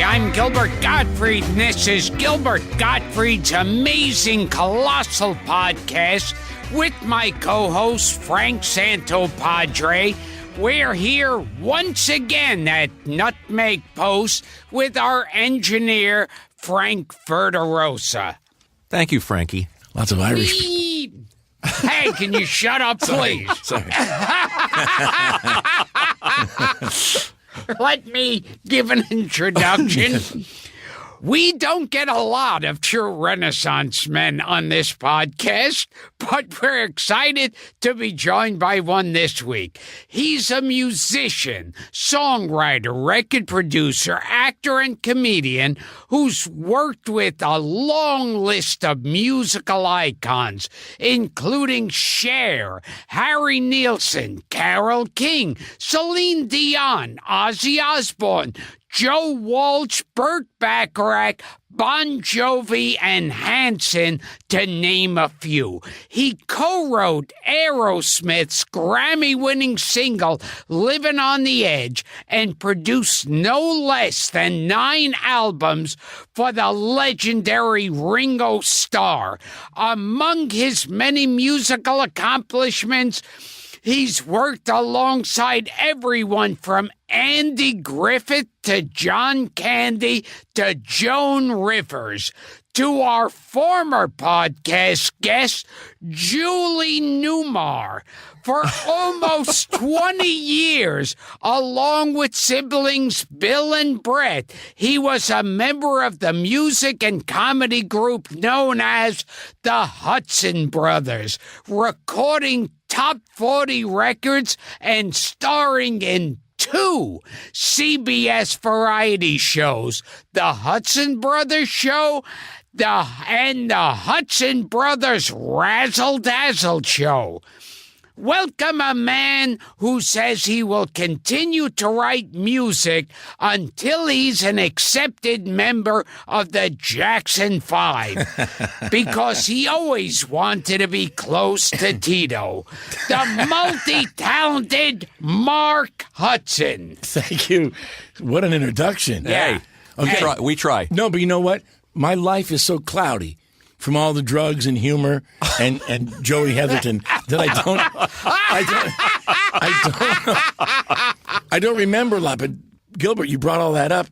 I'm Gilbert Gottfried, and this is Gilbert Gottfried's amazing Colossal podcast with my co-host, Frank Santopadre. We're here once again at Nutmeg Post with our engineer, Frank Verderosa. Thank you, Frankie. Lots of Irish. Hey, can you shut up, please? Sorry. Let me give an introduction. We don't get a lot of true Renaissance men on this podcast, but we're excited to be joined by one this week. He's a musician, songwriter, record producer, actor, and comedian who's worked with a long list of musical icons, including Cher, Harry Nilsson, Carole King, Celine Dion, Ozzy Osbourne, Joe Walsh, Burt Bacharach, Bon Jovi, and Hanson, to name a few. He co-wrote Aerosmith's Grammy-winning single, Living on the Edge, and produced no less than 9 albums for the legendary Ringo Starr. Among his many musical accomplishments, he's worked alongside everyone from Andy Griffith to John Candy to Joan Rivers, to our former podcast guest, Julie Newmar. For almost 20 years, along with siblings Bill and Brett, he was a member of the music and comedy group known as the Hudson Brothers, recording top 40 records and starring in 2 CBS variety shows, The Hudson Brothers Show and The Hudson Brothers Razzle Dazzle Show. Welcome a man who says he will continue to write music until he's an accepted member of the Jackson 5, because he always wanted to be close to Tito, the multi-talented Mark Hudson. Thank you. What an introduction. Yeah. Okay. We try. No, but you know what? My life is so cloudy from all the drugs and humor and Joey Heatherton that I don't remember a lot. But Gilbert, you brought all that up.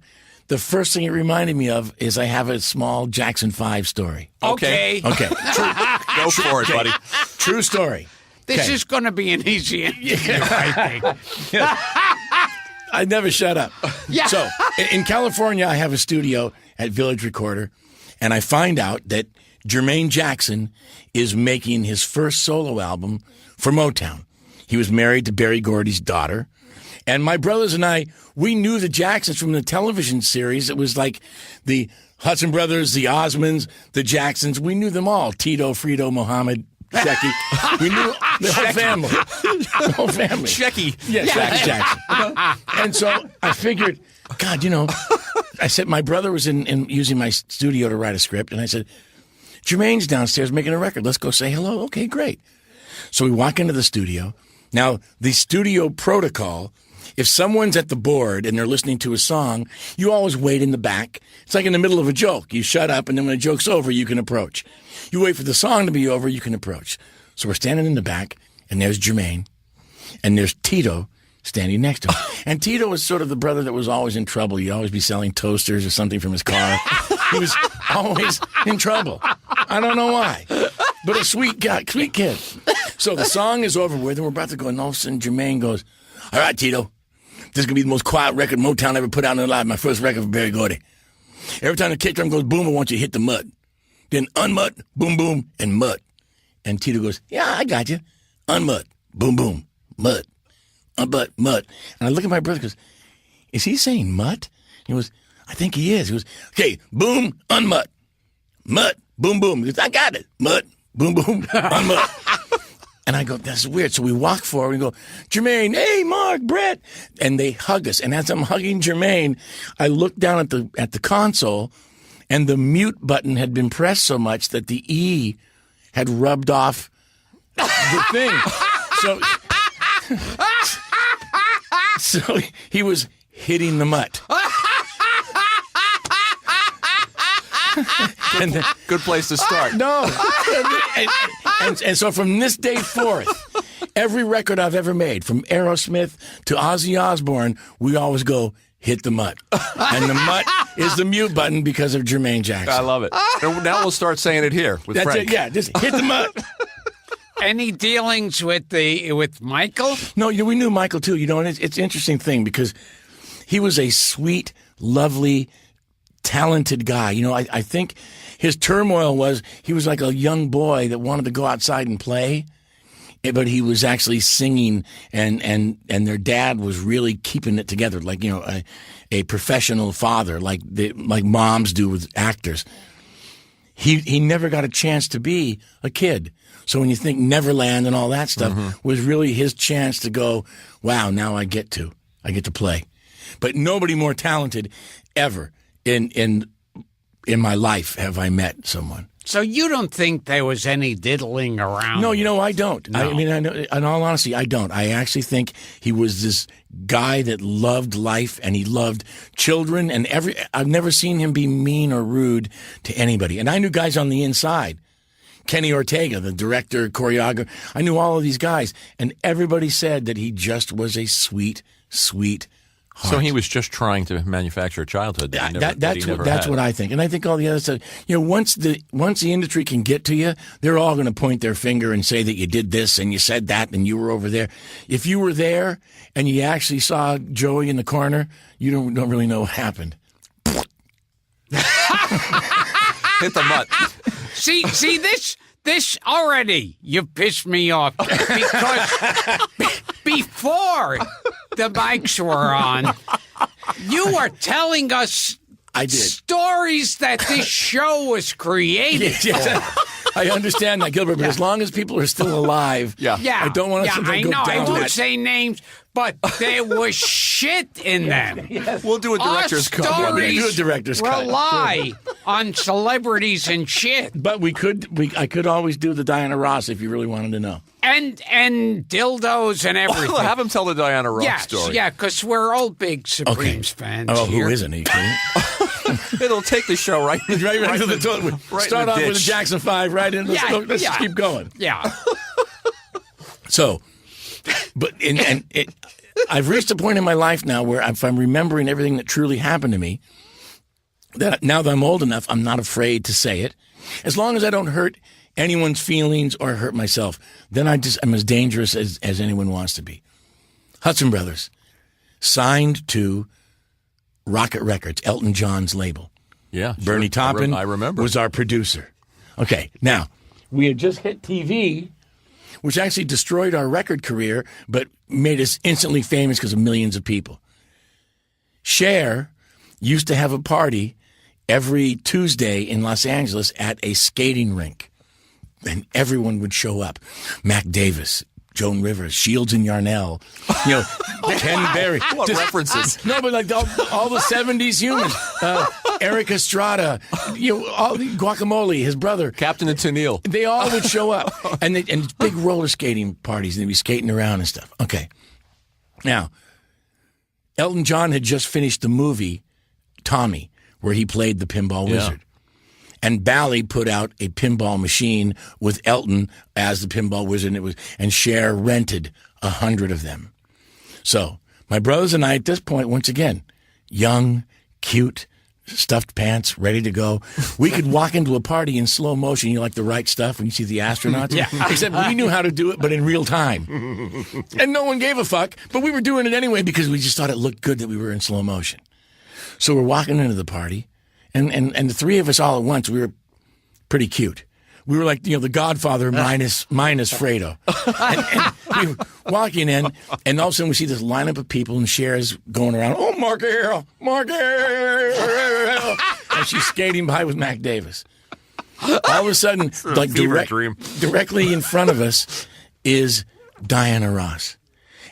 The first thing it reminded me of is I have a small Jackson 5 story. Okay. Okay. Go for it, buddy. True story. This Okay. is going to be an easy interview, I think. I never shut up. Yeah. So in California, I have a studio at Village Recorder, and I find out that Jermaine Jackson is making his first solo album for Motown. He was married to Berry Gordy's daughter. And my brothers and I, we knew the Jacksons from the television series. It was like the Hudson Brothers, the Osmonds, the Jacksons. We knew them all. Tito, Frito, Mohammed, Shecky. We knew the whole family. The whole family. Shecky. Yeah, Shecky Jackson. And so I figured, God, I said, my brother was in using my studio to write a script, and I said, Jermaine's downstairs making a record. Let's go say hello. Okay, great. So we walk into the studio. Now, the studio protocol, if someone's at the board and they're listening to a song, you always wait in the back. It's like in the middle of a joke. You shut up, and then when the joke's over, you can approach. You wait for the song to be over, you can approach. So we're standing in the back, and there's Jermaine, and there's Tito standing next to him. And Tito was sort of the brother that was always in trouble. He'd always be selling toasters or something from his car. He was always in trouble. I don't know why, but a sweet guy, sweet kid. So the song is over with, and we're about to go, and all of a sudden Jermaine goes, all right, Tito, this is going to be the most quiet record Motown ever put out in their life, my first record for Berry Gordy. Every time the kick drum goes boom, I want you to hit the mud. Then unmud, boom, boom, and mud. And Tito goes, yeah, I got you. Unmud, boom, boom, mud. Unmud, mud. And I look at my brother and goes, is he saying mud? He goes, I think he is. He goes, okay, boom, unmud. Mud, boom, boom. He goes, I got it. Mud, boom, boom, unmud. And I go, that's weird. So we walk forward and go, Jermaine, hey, Mark, Brett. And they hug us. And as I'm hugging Jermaine, I look down at the console, and the mute button had been pressed so much that the E had rubbed off the thing. So he was hitting the mutt. Good place to start. No. And so from this day forth, every record I've ever made, from Aerosmith to Ozzy Osbourne, we always go, hit the mutt. And the mutt is the mute button because of Jermaine Jackson. I love it. And now we'll start saying it here with That's Frank. it, yeah. Just hit the mutt. Any dealings with Michael? No, we knew Michael, too. And it's an interesting thing because he was a sweet, lovely, talented guy. I think his turmoil was he was like a young boy that wanted to go outside and play, but he was actually singing, and their dad was really keeping it together, like a professional father, like moms do with actors. He never got a chance to be a kid. So when you think Neverland and all that stuff was really his chance to go, wow, now I get to play. But nobody more talented ever in my life have I met someone. So you don't think there was any diddling around? No, I don't. No. In all honesty, I don't. I actually think he was this guy that loved life and he loved children and I've never seen him be mean or rude to anybody. And I knew guys on the inside. Kenny Ortega, the director, choreographer. I knew all of these guys, and everybody said that he just was a sweet, sweet heart. So he was just trying to manufacture a childhood that he never that's had. what I think. And I think all the other stuff, once the industry can get to you, they're all going to point their finger and say that you did this and you said that and you were over there. If you were there and you actually saw Joey in the corner, you don't really know what happened. Hit the mutt. See this already, you pissed me off because before the mics were on, you were telling us stories that this show was created for. I understand that, Gilbert, but as long as people are still alive, I don't want to go down I won't that. say names, but there was shit in them. We'll do a director's cut. Stories rely on celebrities and shit. But I could always do the Diana Ross if you really wanted to know. And dildos and everything. Well, have him tell the Diana Ross story. Yeah, because we're all big Supremes fans. Oh, here. who isn't? Are you kidding? It'll take the show right to the toilet. Right Start off ditch. with the Jackson 5, right in. Let's just keep going. Yeah. So, but I've reached a point in my life now where if I'm remembering everything that truly happened to me, that now that I'm old enough, I'm not afraid to say it. As long as I don't hurt anyone's feelings or hurt myself, then I'm as dangerous as anyone wants to be. Hudson Brothers signed to Rocket Records, Elton John's label. Yeah. Bernie Taupin I remember. was our producer. Okay, now, we had just hit TV, which actually destroyed our record career, but made us instantly famous because of millions of people. Cher used to have a party every Tuesday in Los Angeles at a skating rink, and everyone would show up. Mac Davis, Joan Rivers, Shields and Yarnell, Ken Berry. What references? No, but like all the 70s humans. Eric Estrada, all Guacamole, his brother. Captain and Tennille. They all would show up. And big roller skating parties, and they'd be skating around and stuff. Okay. Now, Elton John had just finished the movie Tommy, where he played the pinball wizard. And Bally put out a pinball machine with Elton as the pinball wizard, and Cher rented 100 of them. So my brothers and I, at this point, once again, young, cute, stuffed pants, ready to go. We could walk into a party in slow motion. You like the right stuff when you see the astronauts? Yeah. Except we knew how to do it, but in real time. And no one gave a fuck, but we were doing it anyway because we just thought it looked good that we were in slow motion. So we're walking into the party. And the three of us all at once, we were pretty cute. We were like, the Godfather minus Fredo. And we were walking in, and all of a sudden we see this lineup of people, and Cher's going around, oh, Mark Hale. And she's skating by with Mac Davis. All of a sudden, like directly in front of us is Diana Ross.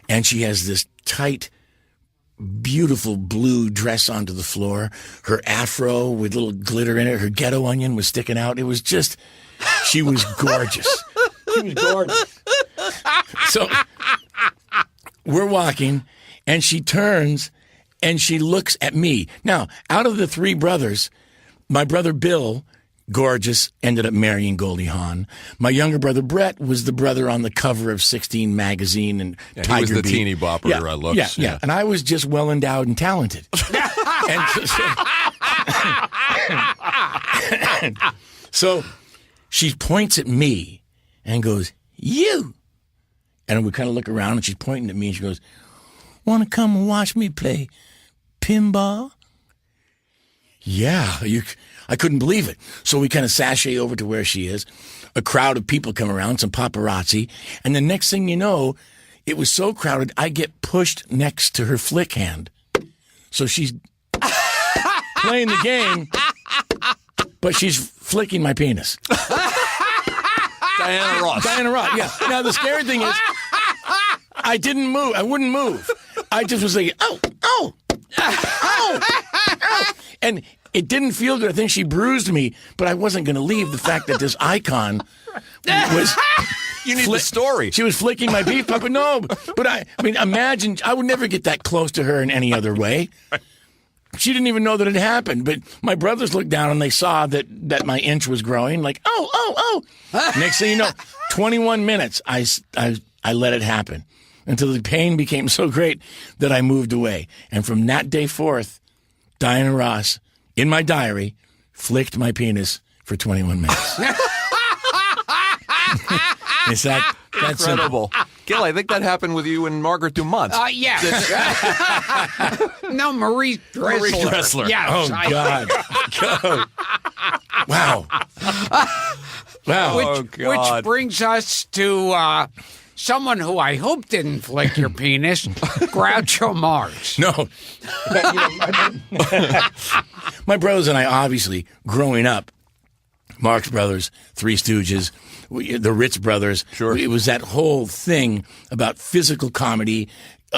And she has this tight, beautiful blue dress onto the floor, her afro with little glitter in it, her ghetto onion was sticking out. It was just, she was gorgeous. She was gorgeous. So we're walking, and she turns, and she looks at me. Now, out of the three brothers, my brother Bill, gorgeous, ended up marrying Goldie Hawn. My younger brother Brett was the brother on the cover of 16 magazine and Tiger he was the Beat. teeny bopper looks. Yeah. And I was just well endowed and talented. So she points at me and goes, "You." And we kind of look around, and she's pointing at me, and she goes, "Want to come and watch me play pinball?" Yeah, I couldn't believe it. So we kind of sashay over to where she is. A crowd of people come around, some paparazzi. And the next thing you know, it was so crowded, I get pushed next to her flick hand. So she's playing the game, but she's flicking my penis. Diana Ross, yeah. Now, the scary thing is, I didn't move. I wouldn't move. I just was like, oh. And it didn't feel good. I think she bruised me, but I wasn't going to leave the fact that this icon was... You need the story. She was flicking my beef puppet. No, but I mean, imagine, I would never get that close to her in any other way. She didn't even know that it happened, but my brothers looked down and they saw that my inch was growing, like, oh. Next thing you know, 21 minutes, I let it happen until the pain became so great that I moved away. And from that day forth, Diana Ross, in my diary, flicked my penis for 21 minutes. Is that's incredible. Gil, I think that happened with you and Margaret Dumont. Yeah. No, Marie Dressler. Marie Dressler. Yes, Oh, God. Wow. Oh, God. Which brings us to someone who I hope didn't flick your penis, Groucho Marx. No. My brothers and I, obviously, growing up, Marx Brothers, Three Stooges, the Ritz Brothers. Sure. It was that whole thing about physical comedy,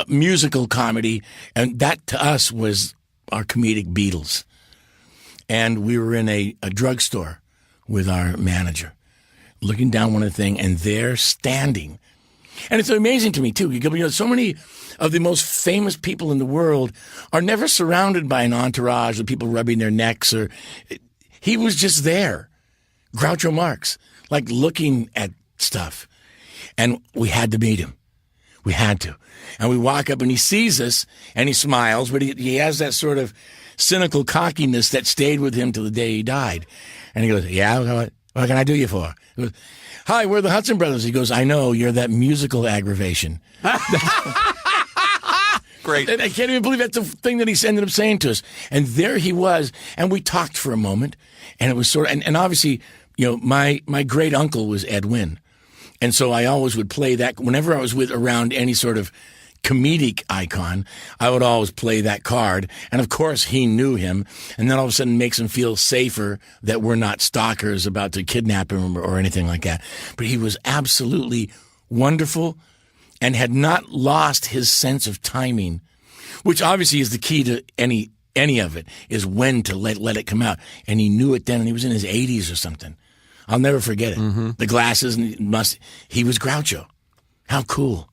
musical comedy, and that to us was our comedic Beatles. And we were in a drugstore with our manager, looking down one of the things, and they're standing. And it's amazing to me, too. You know, so many of the most famous people in the world are never surrounded by an entourage of people rubbing their necks. He was just there. Groucho Marx, like looking at stuff. And we had to meet him. We had to. And we walk up and he sees us and he smiles, but he has that sort of cynical cockiness that stayed with him till the day he died. And he goes, "Yeah, what can I do you for?" He goes, "Hi, we're the Hudson Brothers." He goes, "I know, you're that musical aggravation." Great. I can't even believe that's the thing that he ended up saying to us. And there he was, and we talked for a moment, and it was sort of, and obviously, you know, my great uncle was Ed Wynn. And so I always would play that. Whenever I was around any sort of comedic icon, I would always play that card. And of course, he knew him. And then all of a sudden makes him feel safer that we're not stalkers about to kidnap him or anything like that. But he was absolutely wonderful and had not lost his sense of timing, which obviously is the key to any of it, is when to let it come out. And he knew it then, and he was in his 80s or something. I'll never forget it. Mm-hmm. The glasses, and he was Groucho. How cool.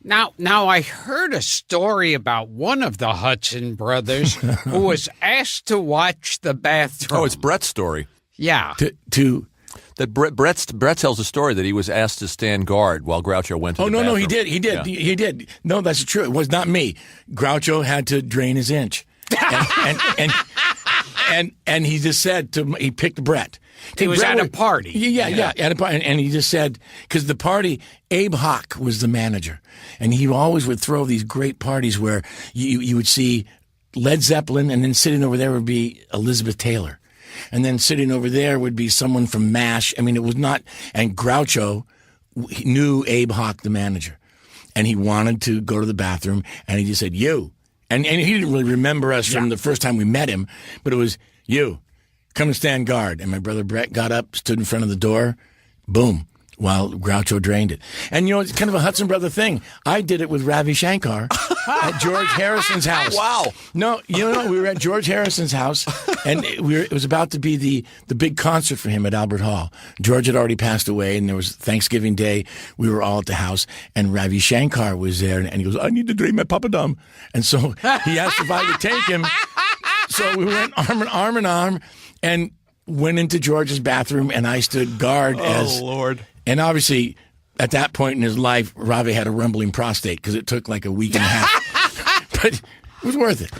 Now, I heard a story about one of the Hudson brothers who was asked to watch the bathroom. Oh, it's Brett's story. Yeah. That Brett tells a story that he was asked to stand guard while Groucho went to the bathroom. No, he did. Yeah. He did. No, that's true. It was not me. Groucho had to drain his inch. And he just said he picked Brett. He was at a party. Yeah, at a party. And he just said, because the party, Abe Hawk was the manager. And he always would throw these great parties where you would see Led Zeppelin, and then sitting over there would be Elizabeth Taylor. And then sitting over there would be someone from MASH. I mean, it was not, and Groucho knew Abe Hawk, the manager. And he wanted to go to the bathroom, and he just said, "You." And he didn't really remember us from the first time we met him, but it was, "You, come and stand guard." And my brother Brett got up, stood in front of the door, boom, while Groucho drained it. And, you know, it's kind of a Hudson Brother thing. I did it with Ravi Shankar at George Harrison's house. Wow. No, you know, we were at George Harrison's house, and it was about to be the big concert for him at Albert Hall. George had already passed away, and there was Thanksgiving Day. We were all at the house, and Ravi Shankar was there, and he goes, "I need to drain my papadum." And so he asked if I would take him. So we went arm in arm, and went into George's bathroom, and I stood guard as. Oh, Lord. And obviously, at that point in his life, Ravi had a rumbling prostate because it took like a week and a half. But it was worth it.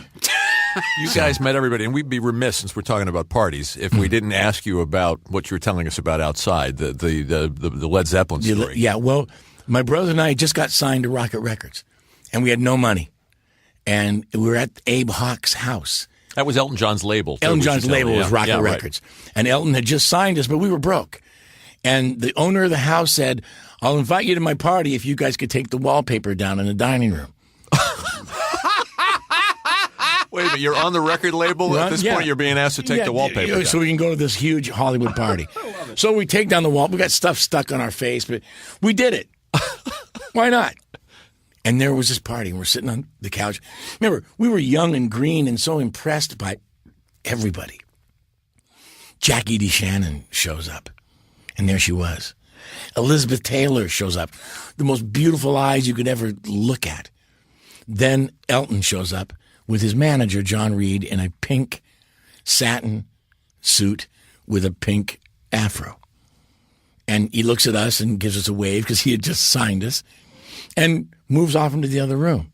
You guys met everybody, and we'd be remiss, since we're talking about parties, if we didn't ask you about what you were telling us about outside, the Led Zeppelin story. Yeah, well, my brother and I just got signed to Rocket Records, and we had no money. And we were at Abe Hawk's house. That was Elton John's label. Elton John's label was Rocket right. Records. And Elton had just signed us, but we were broke. And the owner of the house said, I'll invite you to my party if you guys could take the wallpaper down in the dining room. Wait a minute, you're on the record label? At this point, you're being asked to take the wallpaper down. So we can go to this huge Hollywood party. So we take down the wall. We got stuff stuck on our face, but we did it. Why not? And there was this party, and we're sitting on the couch. Remember, we were young and green and so impressed by everybody. Jackie DeShannon shows up, and there she was. Elizabeth Taylor shows up, the most beautiful eyes you could ever look at. Then Elton shows up with his manager, John Reed, in a pink satin suit with a pink afro. And he looks at us and gives us a wave because he had just signed us and moves off into the other room.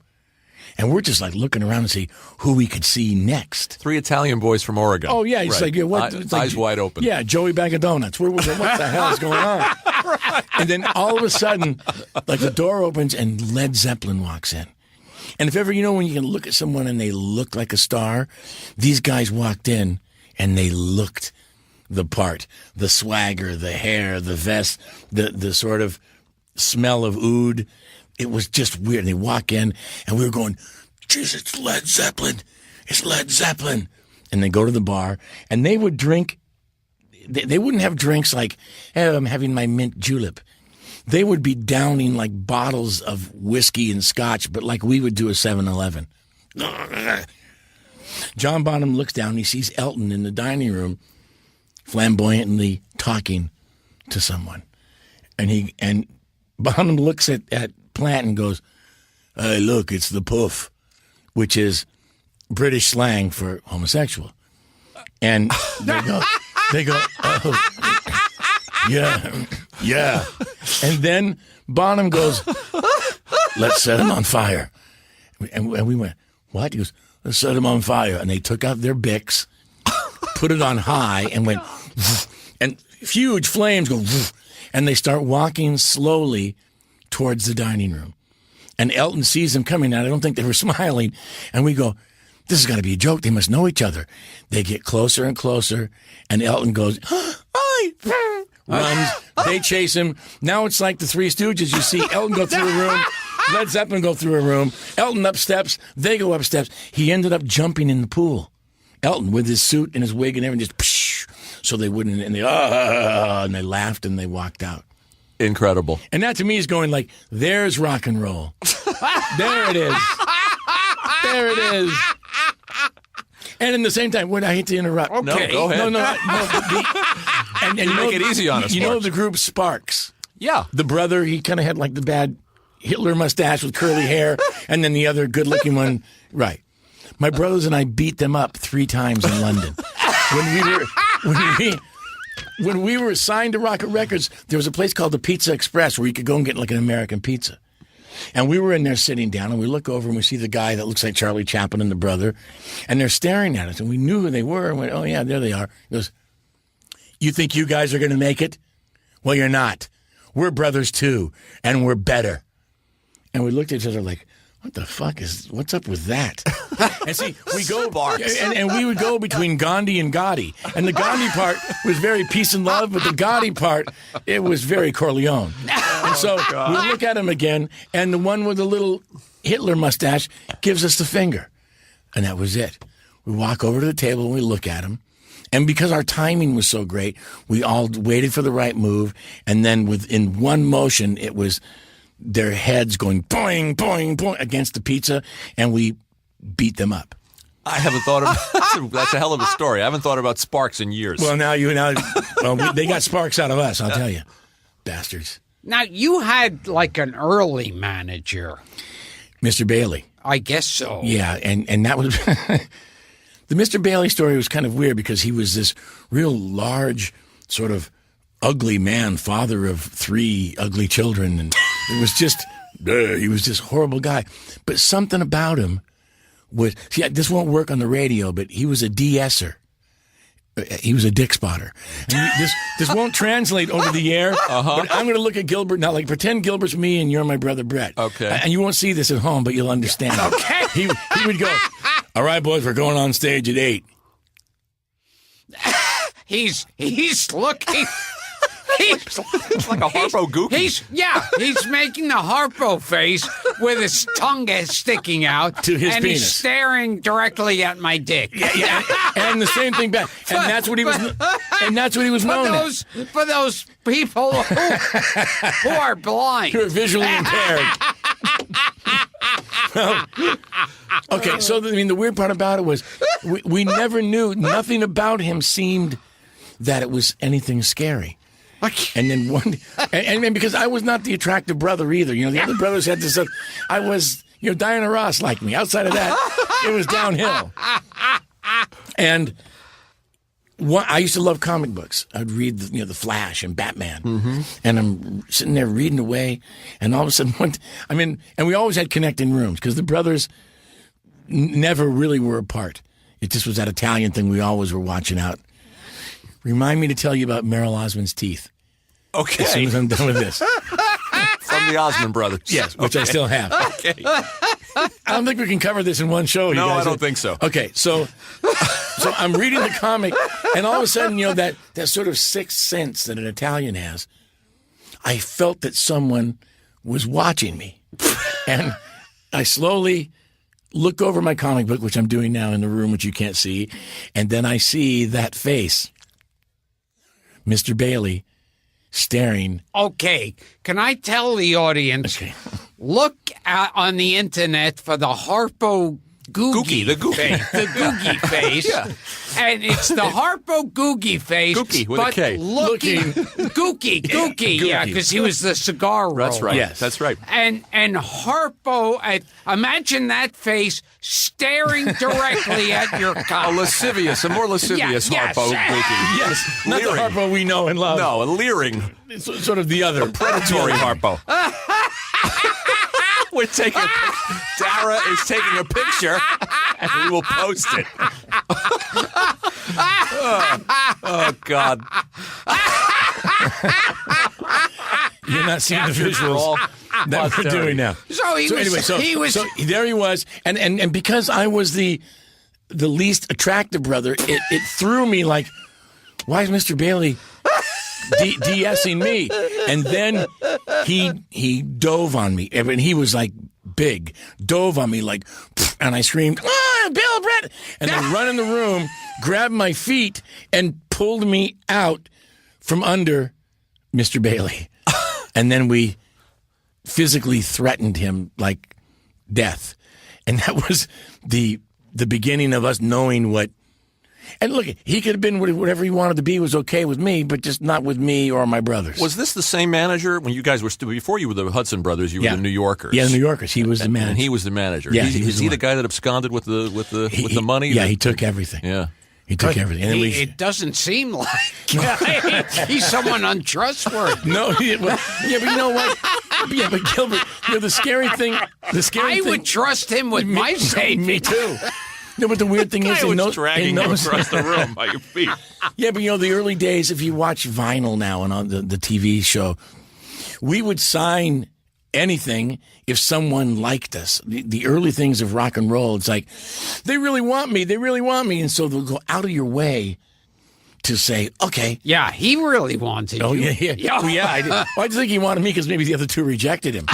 And we're just like looking around to see who we could see next. 3 Italian boys from Oregon. Oh, yeah. It's right. like, what? It's like, eyes wide open. Yeah, Joey Bag of Donuts. What the hell is going on? Right. And then all of a sudden, like the door opens and Led Zeppelin walks in. And if ever, when you can look at someone and they look like a star, these guys walked in and they looked the part. The swagger, the hair, the vest, the sort of smell of oud. It was just weird. And they walk in and we were going, Jesus, it's Led Zeppelin. It's Led Zeppelin. And they go to the bar and they would drink. They wouldn't have drinks like, hey, I'm having my mint julep. They would be downing like bottles of whiskey and scotch, but like we would do a 7-Eleven. John Bonham looks down and he sees Elton in the dining room flamboyantly talking to someone. And Bonham looks at Plant and goes, hey, look, it's the puff, which is British slang for homosexual. And they go, oh, yeah. And then Bonham goes, let's set him on fire. And we went, what? He goes, let's set him on fire. And they took out their Bics, put it on high, and went, and huge flames go, and they start walking slowly towards the dining room. And Elton sees them coming out. I don't think they were smiling. And we go, this has got to be a joke. They must know each other. They get closer and closer. And Elton goes, hi, runs. They chase him. Now it's like the Three Stooges. You see Elton go through a room. Led Zeppelin go through a room. Elton up steps. They go up steps. He ended up jumping in the pool. Elton with his suit and his wig and everything, just so they wouldn't. And they laughed and they walked out. Incredible. And that to me is going like, there's rock and roll. There it is. There it is. And in the same time, I hate to interrupt. Okay. No, go ahead. And you make it easy on us. You know the group Sparks? Yeah. The brother, he kind of had like the bad Hitler mustache with curly hair, and then the other good-looking one. Right. My brothers and I beat them up 3 times in London. When we were signed to Rocket Records, there was a place called the Pizza Express where you could go and get like an American pizza. And we were in there sitting down, and we look over and we see the guy that looks like Charlie Chaplin and the brother, and they're staring at us, and we knew who they were, and went, oh, yeah, there they are. He goes, you think you guys are going to make it? Well, you're not. We're brothers, too, and we're better. And we looked at each other like, what's up with that? And see, we go, and we would go between Gandhi and Gotti. And the Gandhi part was very peace and love, but the Gotti part, it was very Corleone. And so we look at him again, and the one with the little Hitler mustache gives us the finger. And that was it. We walk over to the table and we look at him. And because our timing was so great, we all waited for the right move. And then within one motion, it was their heads going boing, boing, boing against the pizza, and we beat them up. I haven't thought of that's a hell of a story. I haven't thought about Sparks in years. Well, they got Sparks out of us, I'll tell you. Bastards. Now, you had like an early manager. Mr. Bailey. I guess so. Yeah, and that was The Mr. Bailey story was kind of weird because he was this real large, sort of ugly man, father of 3 ugly children, and it was just, he was this horrible guy. But something about him was, see, this won't work on the radio, but he was a de-esser. He was a dick spotter. And this won't translate over the air, but I'm going to look at Gilbert now, like pretend Gilbert's me and you're my brother Brett. Okay. And you won't see this at home, but you'll understand. Okay. He would go, all right, boys, we're going on stage at 8. He's looking. It's like a Harpo Gookie. He's making the Harpo face with his tongue sticking out to his and penis. He's staring directly at my dick. Yeah, and the same thing back. And that's what he was. And that's what he was known as. For those people who are blind, Who are visually impaired. Okay, so the weird part about it was we never knew. Nothing about him seemed that it was anything scary. And then and because I was not the attractive brother either. The other brothers had this. I was, Diana Ross liked me. Outside of that, it was downhill. And I used to love comic books. I'd read, the Flash and Batman. And I'm sitting there reading away, and all of a sudden, and we always had connecting rooms because the brothers never really were apart. It just was that Italian thing we always were watching out. Remind me to tell you about Merrill Osmond's teeth. Okay. As soon as I'm done with this. From the Osmond brothers. Yes, which I still have. Okay. I don't think we can cover this in one show. No, you guys. I don't think so. Okay, so I'm reading the comic, and all of a sudden, that sort of sixth sense that an Italian has, I felt that someone was watching me. And I slowly look over my comic book, which I'm doing now in the room, which you can't see, and then I see that face. Mr. Bailey staring. Okay, can I tell the audience? Okay. Look on the internet for the Harpo Googie, the Googie. face, the Googie face, and it's the Harpo Googie face, Googie with a but K. looking Googie, yeah, because he was the cigar roller. That's right. Yes. That's right. And Harpo, imagine that face staring directly at your A cock. more lascivious yes. Harpo Gookie. Yes, not the Leering. Harpo we know and love. No, a leering, It's sort of the other. predatory Harpo. We're taking. Dara is taking a picture, and we will post it. Oh God! You're not seeing the Captured for visuals all that we're posterity. doing now. So there he was, and because I was the least attractive brother, it threw me like, why is Mr. Bailey de-essing me? And then he dove on me, and he was like big, dove on me like, and I screamed, Bill Brett, and then run in the room, grabbed my feet, and pulled me out from under Mr. Bailey. And then we physically threatened him like death. And that was the beginning of us knowing what. And look, he could have been whatever he wanted to be was okay with me, but just not with me or my brothers. Was this the same manager when you guys were before you were the Hudson brothers? You were the New Yorkers. Yeah, the New Yorkers. He was the manager. And he was the manager. Yeah, is he the guy that absconded with the money? Yeah, he took everything. Yeah. He took everything. And it doesn't seem like he's someone untrustworthy. No, but you know what? Yeah, but Gilbert, the scary thing. I would trust him with my safety. Me too. No, but the weird thing is, I was dragging you across the room by your feet. Yeah, but the early days, if you watch Vinyl now and on the TV show, we would sign anything if someone liked us. The early things of rock and roll, it's like, they really want me. And so they'll go out of your way to say, okay. Yeah, he really wanted you. Oh, yeah. Oh, yeah. I just think he wanted me because maybe the other two rejected him.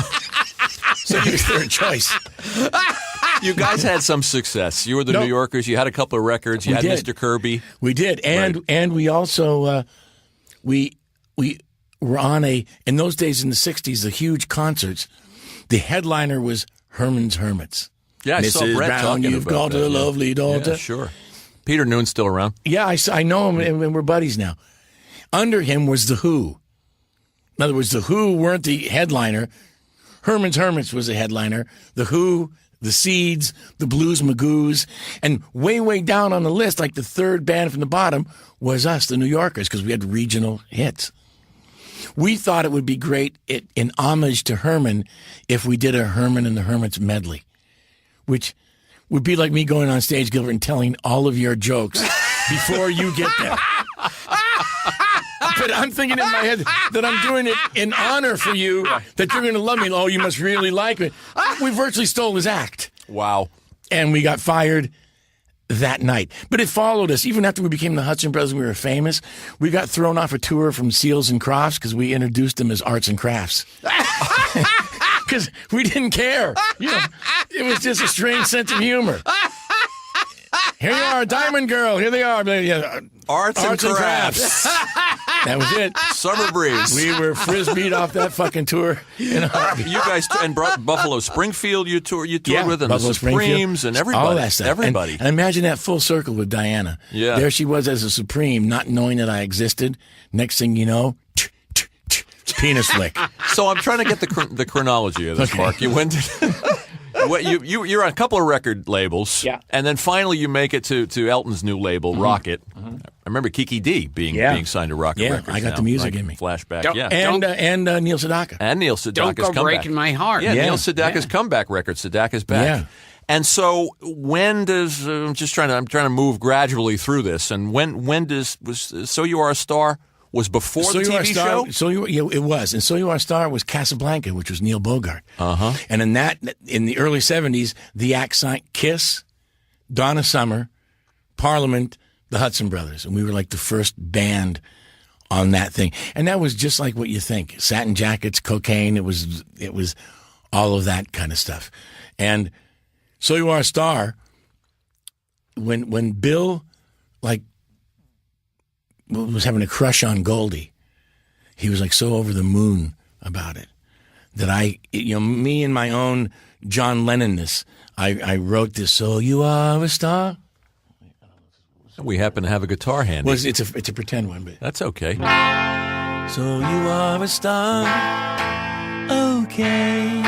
So he was their choice. You guys had some success. You were the New Yorkers. You had a couple of records. You had did. Mr. Kirby. We did. And we also, we were on in those days in the 60s, the huge concerts. The headliner was Herman's Hermits. Yeah, I saw Mrs. Brett Brown, talking you've about got that. a lovely daughter. Yeah, sure. Peter Noon's still around. Yeah, I know him, and we're buddies now. Under him was The Who. In other words, The Who weren't the headliner. Herman's Hermits was the headliner. The Who the Seeds, the Blues Magoos, and way down on the list, like the third band from the bottom, was us, the New Yorkers, because we had regional hits. We thought it would be great in homage to Herman if we did a Herman and the Hermits medley, which would be like me going on stage, Gilbert, and telling all of your jokes before you get there. But I'm thinking in my head that I'm doing it in honor for you, that you're going to love me. Oh, you must really like me. We virtually stole his act. Wow. And we got fired that night. But it followed us. Even after we became the Hudson Brothers and we were famous, we got thrown off a tour from Seals and Crofts because we introduced them as arts and crafts. Because we didn't care. It was just a strange sense of humor. Here you are, Diamond Girl. Here they are. Arts and crafts. That was it. Summer Breeze. We were frisbeed off that fucking tour. You guys and brought Buffalo Springfield. You toured with, and Buffalo the Supremes, and everybody. All that stuff. Everybody. And imagine that full circle with Diana. Yeah. There she was as a Supreme, not knowing that I existed. Next thing you know, penis flick. So I'm trying to get the chronology of this, Mark. You went. You're on a couple of record labels, and then finally you make it to Elton's new label, Rocket. I remember Kiki D being signed to Rocket Records. I got the music in me. Flashback, And Neil Sedaka. And Neil Sedaka's Don't go comeback. breaking my heart. Yeah, Neil Sedaka's comeback record. Sedaka's back. Yeah. And so when does I'm trying to move gradually through this, and when was So You Are a Star? Was before the TV show? It was. And So You Are a Star was Casablanca, which was Neil Bogart. Uh-huh. And in the early 70s, the act signed Kiss, Donna Summer, Parliament, the Hudson Brothers. And we were like the first band on that thing. And that was just like what you think. Satin jackets, cocaine, it was all of that kind of stuff. And So You Are a Star, when Bill, was having a crush on Goldie, he was like so over the moon about it that me and my own John Lennon-ness, I wrote this, So You Are a Star. We happen to have a guitar handy. Well, it's a pretend one, but That's okay. So you are a star, okay.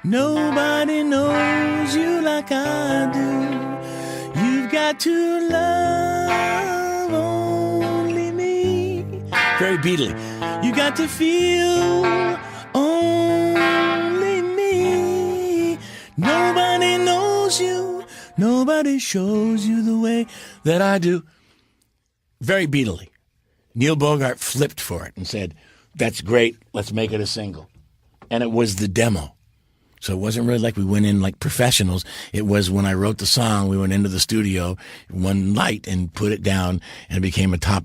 Nobody knows you like I do. You've got to love only me. Very Beatly. You got to feel only me. Nobody knows you. Nobody shows you the way that I do. Very Beatly. Neil Bogart flipped for it and said, that's great, let's make it a single. And it was the demo. So it wasn't really like we went in like professionals. It was when I wrote the song, we went into the studio one night and put it down, and it became a top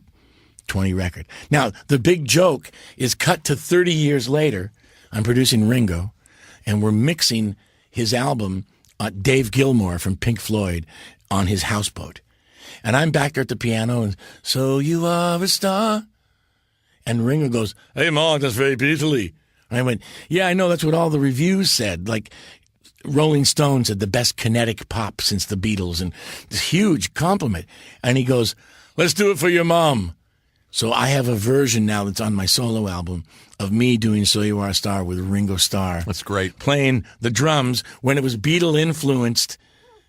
20 record. Now, the big joke is cut to 30 years later. I'm producing Ringo, and we're mixing his album, Dave Gilmour from Pink Floyd, on his houseboat. And I'm back there at the piano, and so you are a star. And Ringo goes, hey, Mark, that's very Beatley. And I went, yeah, I know, that's what all the reviews said. Like, Rolling Stone said the best kinetic pop since the Beatles, and this huge compliment. And he goes, let's do it for your mom. So I have a version now that's on my solo album of me doing So You Are a Star with Ringo Starr. That's great. Playing the drums when it was Beatle-influenced.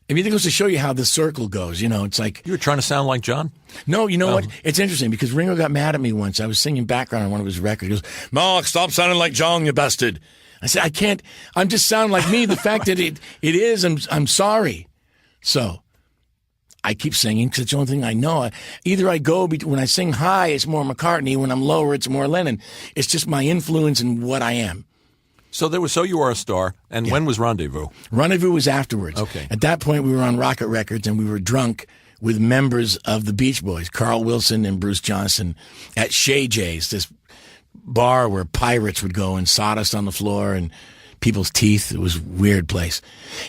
I mean, it goes to show you how the circle goes. You know, it's like... You were trying to sound like John? No, you know what? It's interesting because Ringo got mad at me once. I was singing background on one of his records. He goes, Mark, stop sounding like John, you bastard. I said, I can't. I'm just sounding like me. The fact that it is, I'm sorry. So I keep singing because it's the only thing I know. Either I go, when I sing high, it's more McCartney. When I'm lower, it's more Lennon. It's just my influence and what I am. So there was So You Are a Star, and when was Rendezvous? Rendezvous was afterwards. Okay. At that point, we were on Rocket Records, and we were drunk with members of the Beach Boys, Carl Wilson and Bruce Johnson, at Shay J's, this bar where pirates would go and sawdust on the floor and people's teeth. It was a weird place.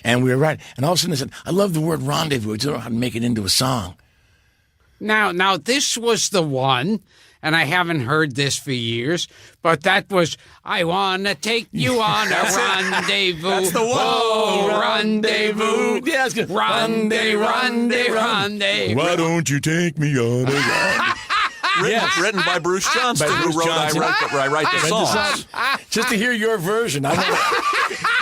And we were right. And all of a sudden I said, I love the word rendezvous. I don't know how to make it into a song. Now this was the one, and I haven't heard this for years, but that was, I want to take you on a rendezvous. That's the one. Oh, rendezvous. Yeah, it's good. Rendezvous. Why don't you take me on a rendezvous? Written by Bruce Johnson, By Bruce who wrote Johnson. I Write the Songs. Just to hear your version.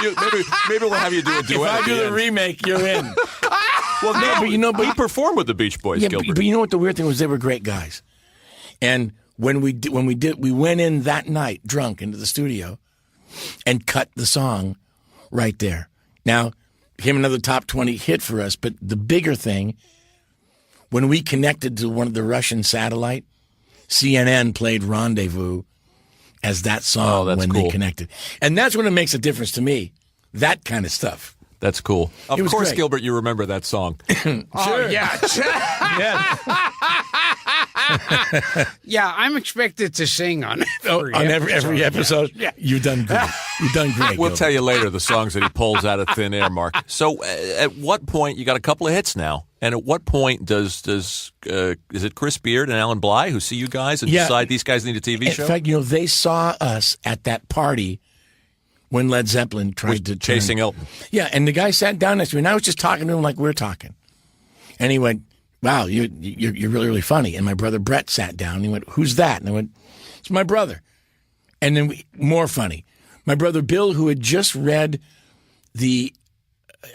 Maybe we'll have you do a duet. If I do the remake, you're in. Well, no, but he performed with the Beach Boys, yeah, Gilbert. but you know what the weird thing was? They were great guys. And when we went in that night drunk into the studio and cut the song right there. Now, became another top 20 hit for us, but the bigger thing, when we connected to one of the Russian satellite, CNN played Rendezvous as that song when cool. they connected. And that's when it makes a difference to me, that kind of stuff. That's cool. Of course, great. Gilbert, you remember that song. Oh, yeah. Yeah, I'm expected to sing on every episode. Yeah. You've done great. You've done great. We'll Gilbert. tell you later the songs that he pulls out of thin air, Mark. So at what point, you got a couple of hits now, and at what point is it Chris Beard and Alan Bly who see you guys and decide these guys need a TV show? In fact, they saw us at that party when Led Zeppelin tried to Chasing Elton. Yeah, and the guy sat down next to me, and I was just talking to him like we're talking. And he went, wow, you're really, really funny. And my brother Brett sat down, and he went, who's that? And I went, it's my brother. And then more funny. My brother Bill, who had just read the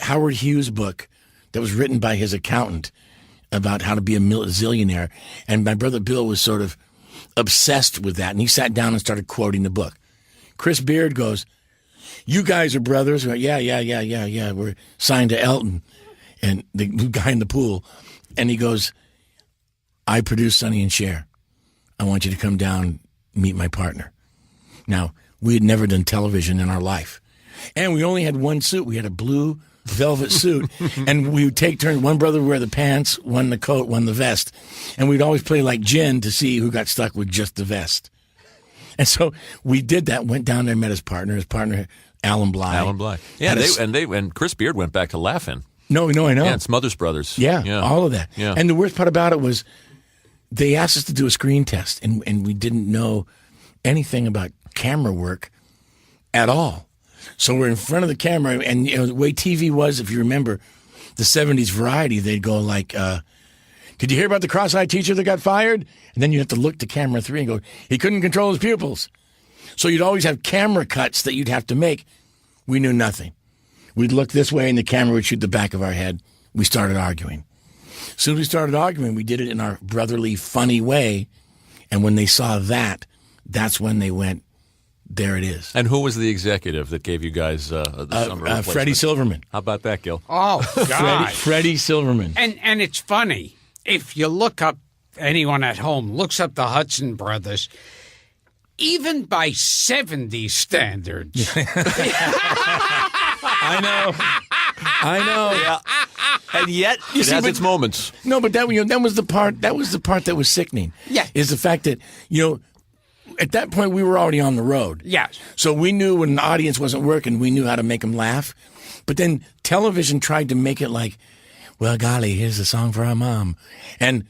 Howard Hughes book that was written by his accountant about how to be a zillionaire, and my brother Bill was sort of obsessed with that, and he sat down and started quoting the book. Chris Beard goes, you guys are brothers. Yeah. We're signed to Elton. And the guy in the pool. And he goes, I produce Sonny and Cher. I want you to come down and meet my partner. Now, we had never done television in our life. And we only had one suit. We had a blue velvet suit. And we would take turns. One brother would wear the pants, one the coat, one the vest. And we'd always play like gin to see who got stuck with just the vest. And so we did that, went down there, met his partner, Alan Bly. Yeah, and Chris Beard went back to Laugh-In. No, I know. Yeah, it's Smothers Brothers. Yeah, all of that. Yeah. And the worst part about it was they asked us to do a screen test, and we didn't know anything about camera work at all. So we're in front of the camera, and the way TV was, if you remember, the 70s Variety, they'd go like, did you hear about the cross-eyed teacher that got fired? And then you have to look to camera 3 and go, he couldn't control his pupils. So you'd always have camera cuts that you'd have to make. We knew nothing. We'd look this way and the camera would shoot the back of our head. We started arguing. As soon as we started arguing, we did it in our brotherly, funny way. And when they saw that, that's when they went, there it is. And who was the executive that gave you guys the summer replacement? Freddie Silverman. How about that, Gil? Oh, God. Freddie Silverman. And it's funny. If you look up, anyone at home looks up the Hudson brothers, even by 70s standards. I know. Yeah. And yet, it has its moments. No, but that was the part that was sickening. Yeah. Is the fact that, at that point we were already on the road. Yes. So we knew when the audience wasn't working, we knew how to make them laugh. But then television tried to make it like, well, golly, here's a song for our mom. And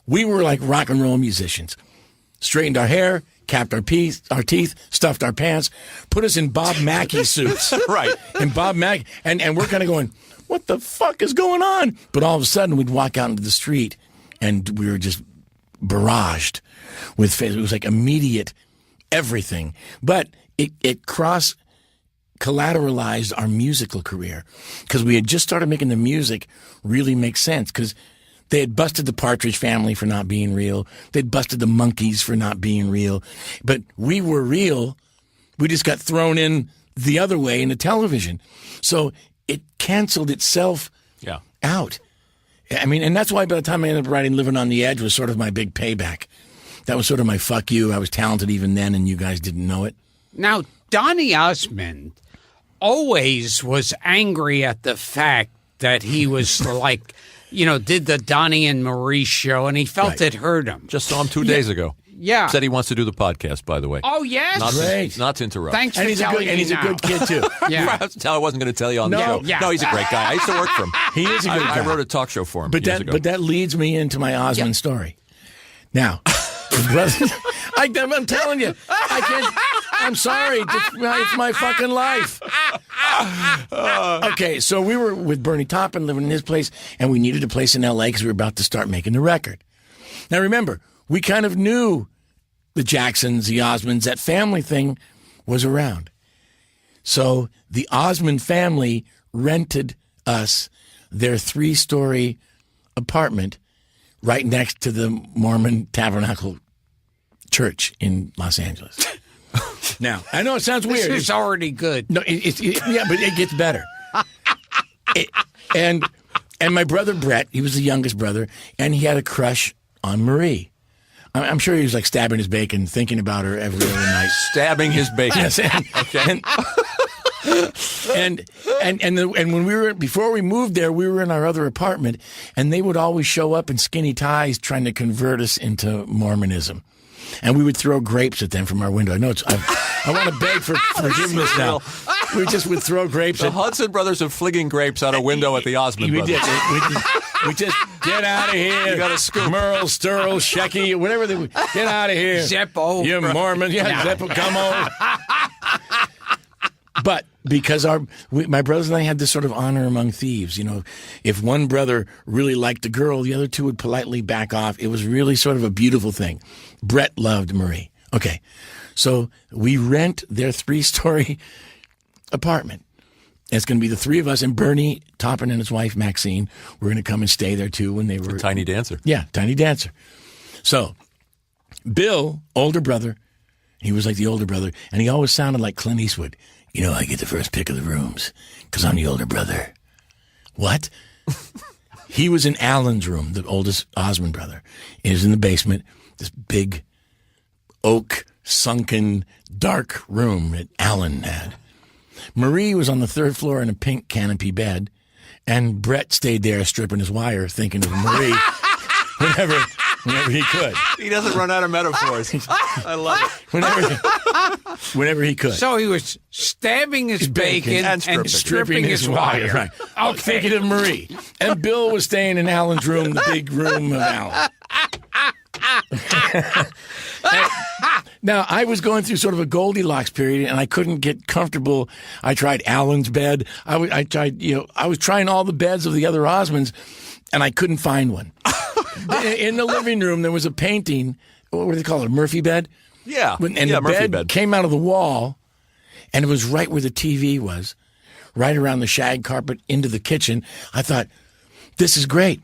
we were like rock and roll musicians. Straightened our hair, capped our teeth, stuffed our pants, put us in Bob Mackie suits. Right. And Bob Mackie. And we're kind of going, what the fuck is going on? But all of a sudden, we'd walk out into the street, and we were just barraged with it was like immediate everything. But it collateralized our musical career because we had just started making the music really make sense because they had busted the Partridge Family for not being real. They'd busted the Monkees for not being real. But we were real. We just got thrown in the other way into television. So it canceled itself out. I mean, and that's why by the time I ended up writing Living on the Edge was sort of my big payback. That was sort of my fuck you. I was talented even then, and you guys didn't know it. Now, Donny Osmond always was angry at the fact that he was like, did the Donny and Maurice show, and he felt it hurt him. Just saw him 2 days ago. Yeah. Said he wants to do the podcast, by the way. Oh, yes? Great. Not to interrupt. Thanks for And he's telling me a now. good kid, too. Yeah. I wasn't going to tell you on the show. Yeah. No, he's a great guy. I used to work for him. He is a good guy. I wrote a talk show for him But years ago. that leads me into my Osmond story. Now, I'm telling you, I can't. I'm sorry. It's my fucking life. Okay, so we were with Bernie Taupin living in his place, and we needed a place in L.A. because we were about to start making the record. Now, remember, we kind of knew the Jacksons, the Osmonds, that family thing was around. So the Osmond family rented us their 3-story apartment right next to the Mormon Tabernacle Church in Los Angeles. Now, I know it sounds weird. This is already good. No, yeah, but it gets better. And my brother Brett, he was the youngest brother, and he had a crush on Marie. I'm sure he was like stabbing his bacon, thinking about her every other night. Stabbing his bacon. Yes, Okay. And when before we moved there, we were in our other apartment, and they would always show up in skinny ties trying to convert us into Mormonism. And we would throw grapes at them from our window. I know I want to beg for forgiveness now. We just would throw grapes. The Hudson brothers are flinging grapes out a window at the Osmond brothers. We just get out of here. You got a scoop. Merle, Sturl, Shecky, whatever they get out of here. Zeppo. You Mormon. Yeah, Zeppo, come on. But because my brothers and I had this sort of honor among thieves, if one brother really liked a girl, the other two would politely back off. It was really sort of a beautiful thing. Brett loved Marie. Okay, so we rent their 3-story apartment. It's going to be the 3 of us, and Bernie Taupin and his wife Maxine were going to come and stay there too when they were Tiny Dancer. Yeah, Tiny Dancer. So Bill, older brother, he was like the older brother, and he always sounded like Clint Eastwood. I get the first pick of the rooms because I'm the older brother. What? He was in Alan's room, the oldest Osmond brother. He was in the basement, this big oak, sunken, dark room that Alan had. Marie was on the 3rd floor in a pink canopy bed, and Brett stayed there stripping his wire, thinking of Marie whenever he could. He doesn't run out of metaphors. I love it. Whenever he could. So he was stabbing his bacon and stripping his wire. Right. Okay. Thinking of Marie. And Bill was staying in Alan's room, the big room of Alan. Now, I was going through sort of a Goldilocks period, and I couldn't get comfortable. I tried Alan's bed. I was trying all the beds of the other Osmonds, and I couldn't find one. In the living room, there was a painting. What do they call it? A Murphy bed? Yeah. And the Murphy bed came out of the wall, and it was right where the TV was, right around the shag carpet into the kitchen. I thought, this is great.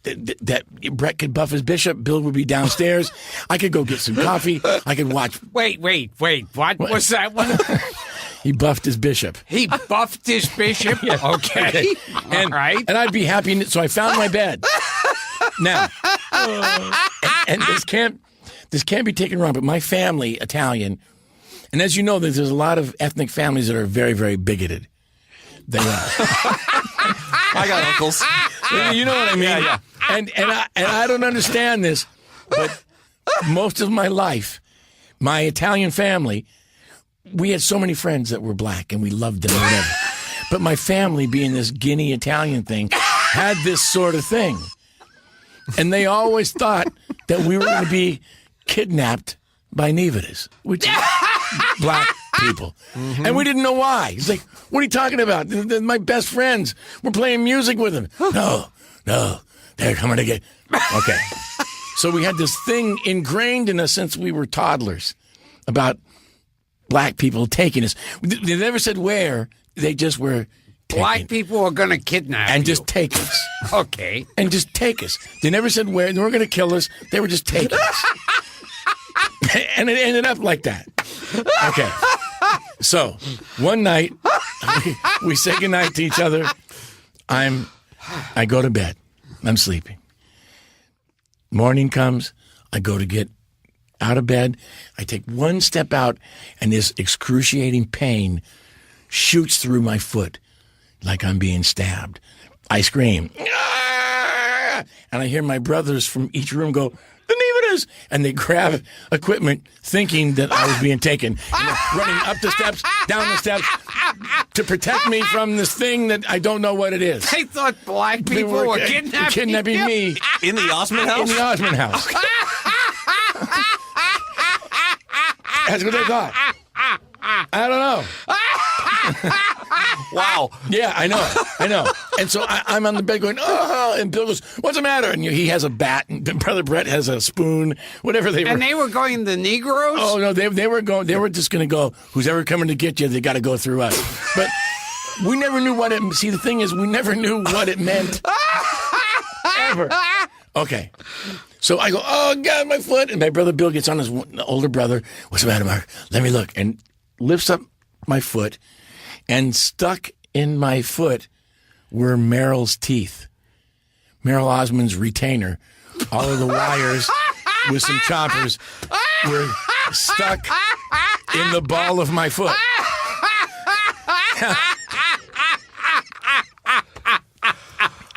That Brett could buff his bishop, Bill would be downstairs. I could go get some coffee. I could watch. Wait. What was that one? He buffed his bishop. He buffed his bishop? Yeah. Okay. And, all right. And I'd be happy. So I found my bed. Now, and this can't be taken wrong, but my family, Italian, and as you know, there's a lot of ethnic families that are very, very bigoted. They are. I got uncles. You know what I mean? Yeah. And I don't understand this, but most of my life, my Italian family, we had so many friends that were black, and we loved them or whatever. But my family, being this Guinea Italian thing, had this sort of thing. And they always thought that we were going to be kidnapped by Nevitas, which is black people. Mm-hmm. And we didn't know why. He's like, what are you talking about? They're my best friends. We're playing music with them. No, they're coming to get... Okay. So we had this thing ingrained in us since we were toddlers about black people taking us. They never said where. They just were... Black people are going to kidnap and you. just take us. Okay. And just take us. They never said where. They weren't going to kill us. They were just taking us. And it ended up like that. Okay. So, one night, we say goodnight to each other. I go to bed. I'm sleeping. Morning comes. I go to get out of bed. I take one step out, and this excruciating pain shoots through my foot like I'm being stabbed. I scream. "Ah!" And I hear my brothers from each room go, "The Nevitas!" And they grab equipment thinking that I was being taken. And they're running up the steps, down the steps to protect me from this thing that I don't know what it is. They thought black people were kidnapping me. In the Osmond house? In the Osmond house. That's what they thought. I don't know. Wow. Yeah, I know. And so I'm on the bed going, oh, and Bill goes, what's the matter? And he has a bat, and Brother Brett has a spoon, whatever they were. And they were going the Negroes? Oh, no, they were just going to go, who's ever coming to get you, they got to go through us. But we never knew what it, see, the thing is, we never knew what it meant. Ever. Okay. So I go, oh, God, my foot. And my brother Bill gets on his older brother. What's the matter, Mark? Let me look. And lifts up my foot, and stuck in my foot were Meryl's teeth. Meryl Osmond's retainer. All of the wires with some choppers were stuck in the ball of my foot.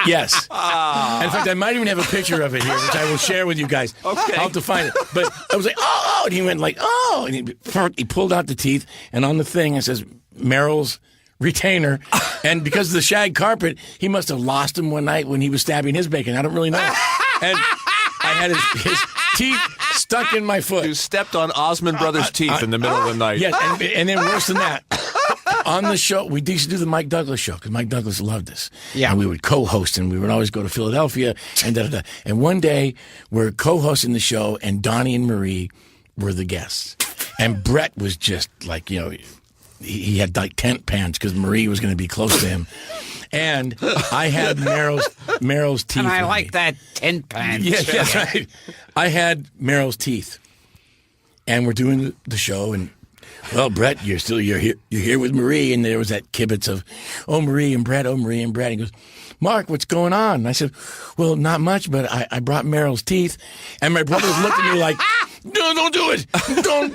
Yes. In fact, I might even have a picture of it here, which I will share with you guys. Okay. I'll have to find it. But I was like, oh, and he went like, oh, and he pulled out the teeth, and on the thing it says Meryl's retainer. And because of the shag carpet, he must have lost him one night when he was stabbing his bacon. I don't really know. And I had his teeth stuck in my foot. You stepped on Osmond Brothers' teeth in the middle of the night. Yes, and then worse than that. On the show, we used to do the Mike Douglas show because Mike Douglas loved us. Yeah. And we would co-host, and we would always go to Philadelphia. And da-da-da. And one day, we're co-hosting the show, and Donnie and Marie were the guests. And Brett was just like, he had like tent pants because Marie was going to be close to him. And I had Meryl's teeth. And I with like me. that tent pants. Yeah, that's right. I had Meryl's teeth. And we're doing the show, and well, Brett, you're here with Marie, and there was that kibitz of, oh, Marie and Brett, oh, Marie and Brett. He goes, Mark, what's going on? And I said, well, not much, but I brought Meryl's teeth. And my brothers looked at me like, no, don't do it.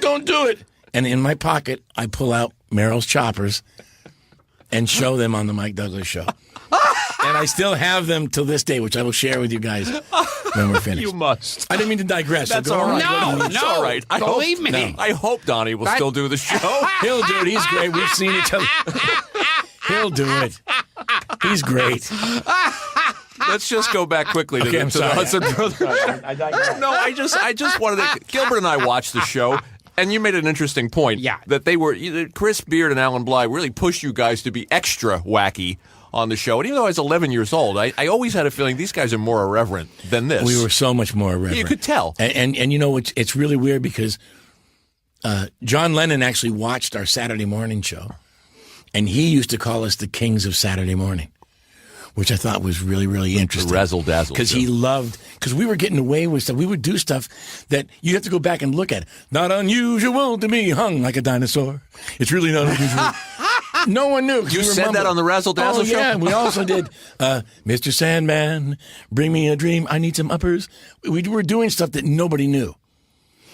Don't do it. And in my pocket, I pull out Meryl's choppers and show them on the Mike Douglas show. And I still have them till this day, which I will share with you guys when we're finished. You must. I didn't mean to digress. That's so go all right. on. No, It's all right. Believe me. I hope Donnie will still do the show. He'll do it. He's great. We've seen each other. He'll do it. He's great. Let's just go back quickly to Okay, I'm the sorry. Hudson Brothers. I digress. No, I just wanted to. Gilbert and I watched the show, and you made an interesting point. Yeah. That they were Chris Beard and Alan Bly really pushed you guys to be extra wacky on the show. And even though I was 11 years old, I always had a feeling these guys are more irreverent than this. We were so much more irreverent. You could tell. And it's really weird because John Lennon actually watched our Saturday morning show, and he used to call us the kings of Saturday morning, which I thought was really, really interesting. Razzle dazzle. Because he loved, because we were getting away with stuff. We would do stuff that you have to go back and look at. Not unusual to be hung like a dinosaur. It's really not unusual. No one knew. You said that on the Razzle Dazzle show? Yeah, we also did Mr. Sandman, Bring Me a Dream, I Need Some Uppers. We were doing stuff that nobody knew.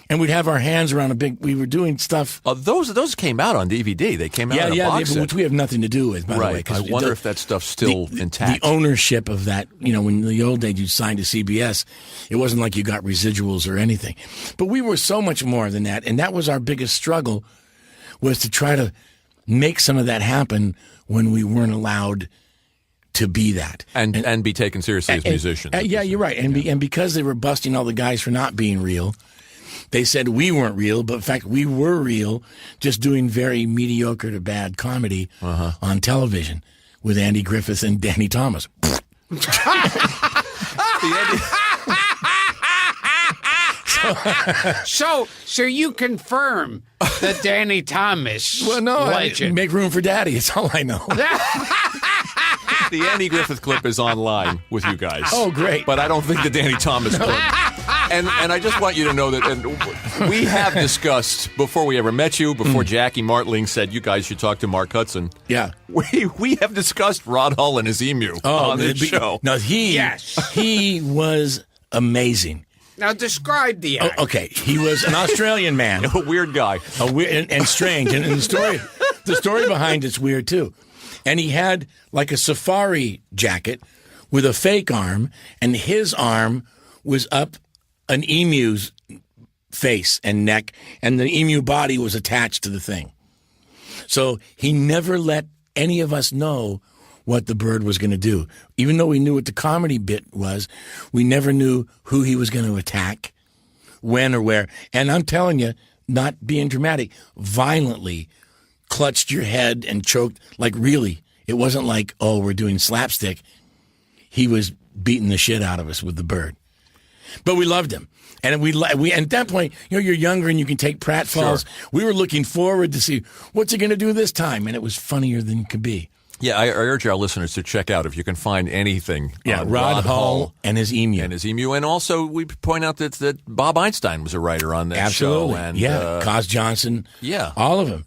And we'd have our hands around we were doing stuff. Those came out on DVD. They came out in a box set. Which we have nothing to do with, by the way. Right. I wonder if that stuff's still intact. The ownership of that, when in the old days you signed to CBS, it wasn't like you got residuals or anything. But we were so much more than that. And that was our biggest struggle, was to try to make some of that happen when we weren't allowed to be that. And be taken seriously as musicians. Yeah, you're right. And because they were busting all the guys for not being real, they said we weren't real, but in fact we were real, just doing very mediocre to bad comedy on television with Andy Griffith and Danny Thomas. So you confirm that Danny Thomas legend. Make room for Daddy. It's all I know. The Andy Griffith clip is online with you guys. Oh, great. But I don't think the Danny Thomas clip. And I just want you to know that we have discussed, before we ever met you, before Jackie Martling said you guys should talk to Mark Hudson. Yeah. We have discussed Rod Hull and his emu on this show. No, he was amazing. Now describe the act. Okay, he was an Australian man. A weird guy. And strange. And the story behind it's weird, too. And he had like a safari jacket with a fake arm, and his arm was up an emu's face and neck, and the emu body was attached to the thing. So he never let any of us know what the bird was going to do. Even though we knew what the comedy bit was, we never knew who he was going to attack, when or where. And I'm telling you, not being dramatic, violently clutched your head and choked, like really. It wasn't like, oh, we're doing slapstick. He was beating the shit out of us with the bird. But we loved him. And we at that point, you're younger and you can take pratfalls. Sure. We were looking forward to see what's he going to do this time, and it was funnier than it could be. Yeah, I urge our listeners to check out if you can find anything. On Rod Hull and his emu. And also, we point out that Bob Einstein was a writer on that Absolutely. show. And, Cos Johnson. Yeah. All of them.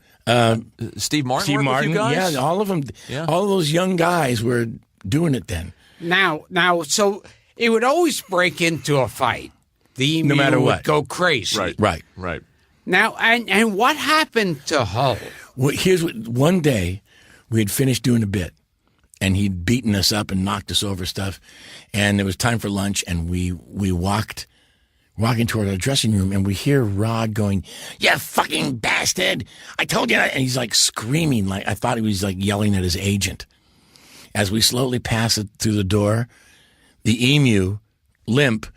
Steve Martin worked with you guys? Yeah, all of them. Yeah. All of those young guys were doing it then. Now, so it would always break into a fight. The emu no matter what. Would go crazy. Right. Now, and what happened to Hull? Well, one day we had finished doing a bit, and he'd beaten us up and knocked us over stuff, and it was time for lunch, and we walking toward our dressing room, and we hear Rod going, "You fucking bastard! I told you!" And he's like screaming, like I thought he was like yelling at his agent. As we slowly pass it through the door, the emu, limp,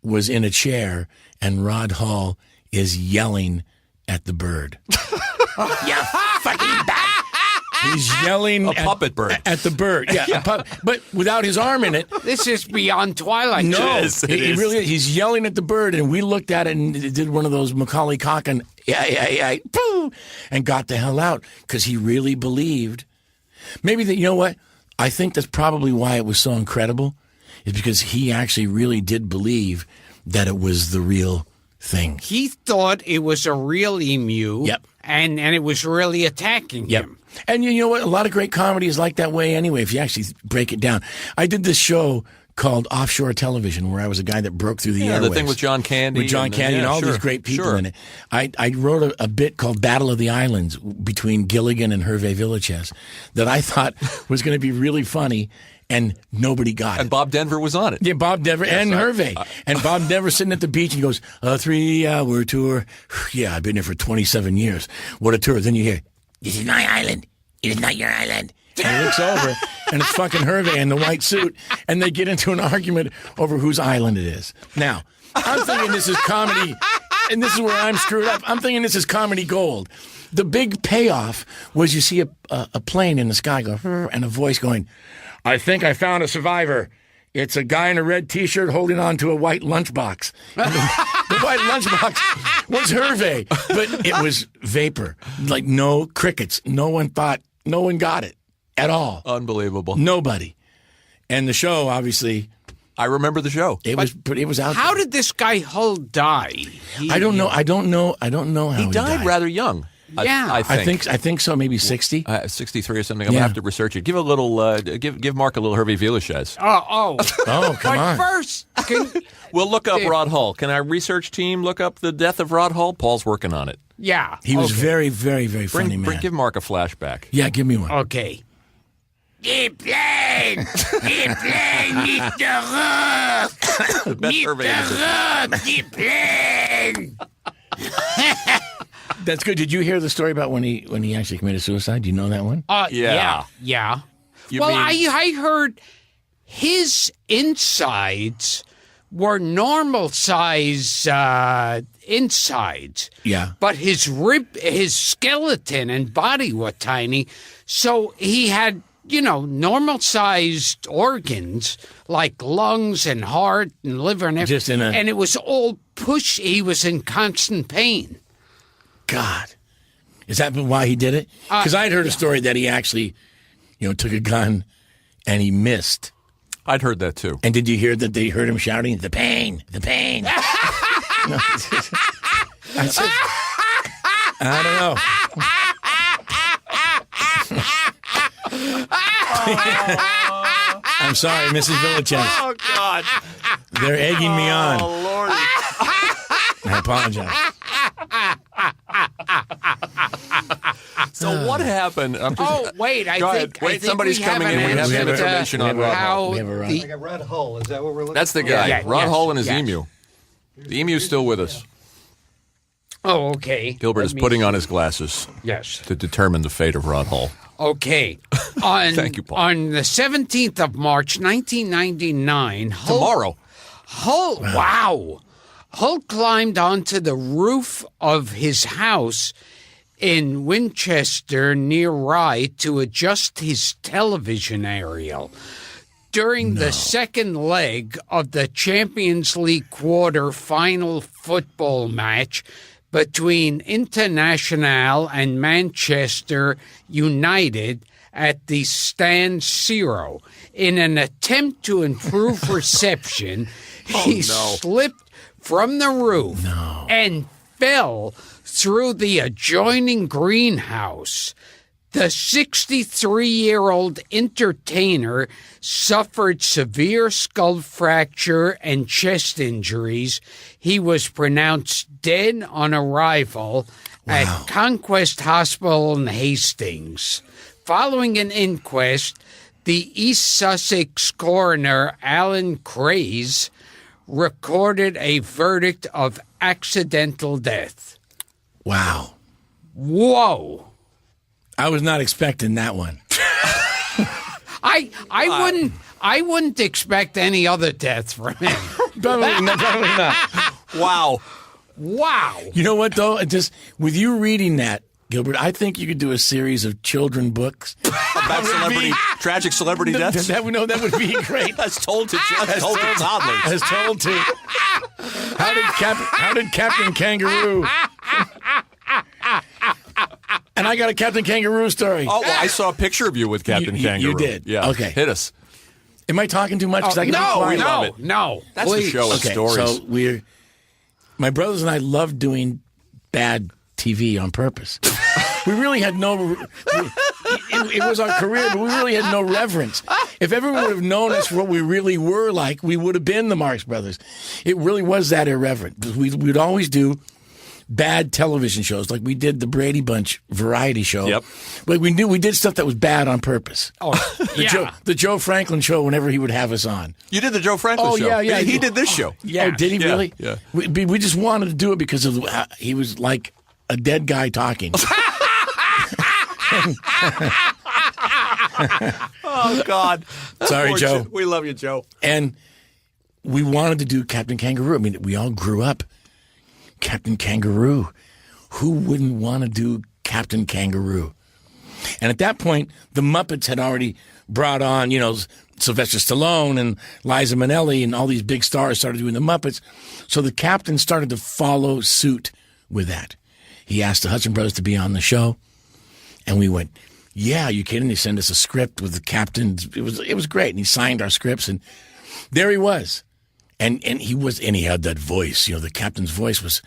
was in a chair, and Rod Hull is yelling at the bird. "You fucking bastard!" He's yelling a puppet bird at the bird. Yeah. But without his arm in it. This is beyond Twilight. No, it is. Really is. He's yelling at the bird, and we looked at it and did one of those Macaulay Culkin, boo, and got the hell out because he really believed. Maybe that, you know what? I think that's probably why it was so incredible, is because he actually really did believe that it was the real thing. He thought it was a real emu. Yep. And it was really attacking him. And you know what? A lot of great comedy is like that way anyway, if you actually break it down. I did this show called Offshore Television, where I was a guy that broke through the airwaves. The thing with John Candy. With John Candy and all these great people in it. I wrote a bit called Battle of the Islands between Gilligan and Hervé Villechaize that I thought was going to be really funny, and nobody got it. And Bob Denver was on it. Yeah, Bob Denver and Hervé. And Bob Denver sitting at the beach and he goes, "A 3-hour tour. Yeah, I've been here for 27 years. What a tour." Then you hear, "This is my island. It is not your island." And he looks over, and it's fucking Hervé in the white suit, and they get into an argument over whose island it is. Now, I'm thinking this is comedy, and this is where I'm screwed up. I'm thinking this is comedy gold. The big payoff was you see a plane in the sky go, and a voice going, "I think I found a survivor. It's a guy in a red T-shirt holding on to a white lunchbox." The white lunchbox was Hervé, but it was vapor. Like no crickets. No one got it at all. Unbelievable. Nobody. And the show, obviously, I remember the show. It was out. How there. did this guy Hull die? I don't know. I don't know how he died rather young. Yeah. I think so. Maybe 60. 63 or something. I'm gonna have to research it. Give a little. Give Mark a little Hervé Villechaize. Oh, come on. First, we'll look up Rod Hull. Can our research team look up the death of Rod Hull? Paul's working on it. Yeah, he was very, very, very funny man. Give Mark a flashback. Yeah, give me one. Okay. Keep playing, meet the rook, meet the rook, keep playing. That's good. Did you hear the story about when he actually committed suicide? Do you know that one? Yeah. I heard his insides were normal size insides. Yeah. But his skeleton and body were tiny, so he had, normal sized organs like lungs and heart and liver and everything. And it was all push. He was in constant pain. God. Is that why he did it? Because I'd heard a story that he actually, took a gun and he missed. I'd heard that too. And did you hear that they heard him shouting, "The pain, the pain"? No. I don't know. I'm sorry, Mrs. Villechaize. Oh, God. They're egging me on. Oh, Lord. I apologize. So what happened? Wait, I think somebody's coming in. We have some information on Rod Hull. Like a Rod Hull. Is that what we're looking for? That's the guy. Yeah, Rod Hull and his yes. emu. The emu's still with us. Oh, okay. Gilbert is putting on his glasses. Yes. To determine the fate of Rod Hull. Okay. Thank you, Paul. On the 17th of March, 1999, Tomorrow. Hull climbed onto the roof of his house in Winchester near Rye to adjust his television aerial. During the second leg of the Champions League quarter-final football match between Internazionale and Manchester United at the Stand Zero, in an attempt to improve reception, he slipped from the roof and fell through the adjoining greenhouse. The 63-year-old entertainer suffered severe skull fracture and chest injuries. He was pronounced dead on arrival at Conquest Hospital in Hastings. Following an inquest, the East Sussex coroner, Alan Craze, recorded a verdict of accidental death. Wow. Whoa. I was not expecting that one. I wouldn't expect any other death from him. Probably not. Wow. Wow. You know what, though? Just with you reading that, Gilbert, I think you could do a series of children books about tragic celebrity deaths. That would be great. That's told to toddlers. As told to. How did Captain Kangaroo? And I got a Captain Kangaroo story. Oh, well, I saw a picture of you with Captain Kangaroo. You did? Yeah. Okay. Hit us. Am I talking too much? 'Cause I can be quiet. No. That's please. the show of stories. So my brothers and I love doing bad TV on purpose. We really had it was our career, but we really had no reverence. If everyone would have known us for what we really were like, we would have been the Marx Brothers. It really was that irreverent. We'd always do bad television shows, like we did the Brady Bunch variety show. Yep. But we did stuff that was bad on purpose. Oh, The Joe Franklin show whenever he would have us on. You did the Joe Franklin show. Yeah. He did this show. Yeah. Oh, did he really? Yeah. We just wanted to do it because of he was like a dead guy talking. Oh, God. Sorry, Poor Joe. We love you, Joe. And we wanted to do Captain Kangaroo. I mean, we all grew up. Captain Kangaroo. Who wouldn't want to do Captain Kangaroo? And at that point, the Muppets had already brought on, Sylvester Stallone and Liza Minnelli and all these big stars started doing the Muppets. So the captain started to follow suit with that. He asked the Hudson brothers to be on the show. And we went, yeah, you kidding? They sent us a script with the captain. It was great. And he signed our scripts. And there he was. And he had that voice, the captain's voice was,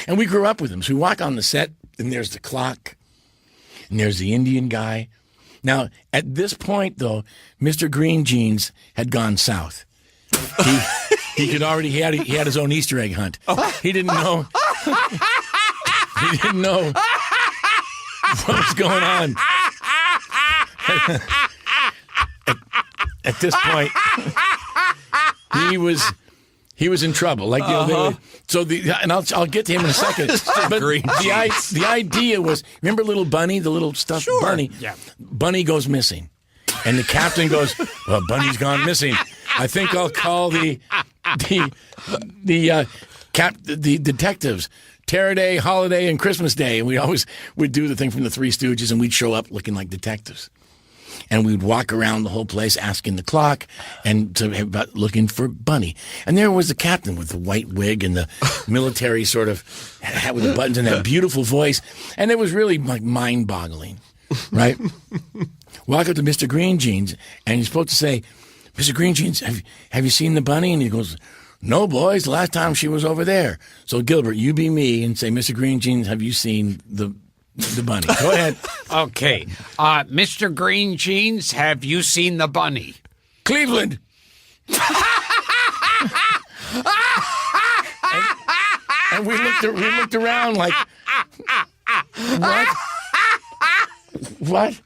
and we grew up with him. So we walk on the set, and there's the clock, and there's the Indian guy. Now, at this point, though, Mr. Green Jeans had gone south. He had his own Easter egg hunt. He didn't know. He didn't know what was going on. At this point, he was in trouble. Like and I'll get to him in a second. But the idea was, remember little Bunny, the little stuffed bunny? Yeah. Bunny goes missing, and the captain goes, "Well, Bunny's gone missing. I think I'll call the detectives." Taraday, Holiday, and Christmas Day, and we always would do the thing from the Three Stooges, and we'd show up looking like detectives. And we'd walk around the whole place asking the clock and looking for Bunny. And there was the captain with the white wig and the military sort of hat with the buttons and that beautiful voice. And it was really like mind-boggling, right? Walk up to Mr. Green Jeans, and he's supposed to say, "Mr. Green Jeans, have you seen the Bunny?" And he goes, "No, boys, the last time she was over there." So, Gilbert, you be me and say, "Mr. Green Jeans, have you seen the Bunny?" Go ahead. Okay. Mr. Green Jeans, have you seen the Bunny? Cleveland. and we looked around like, what? What?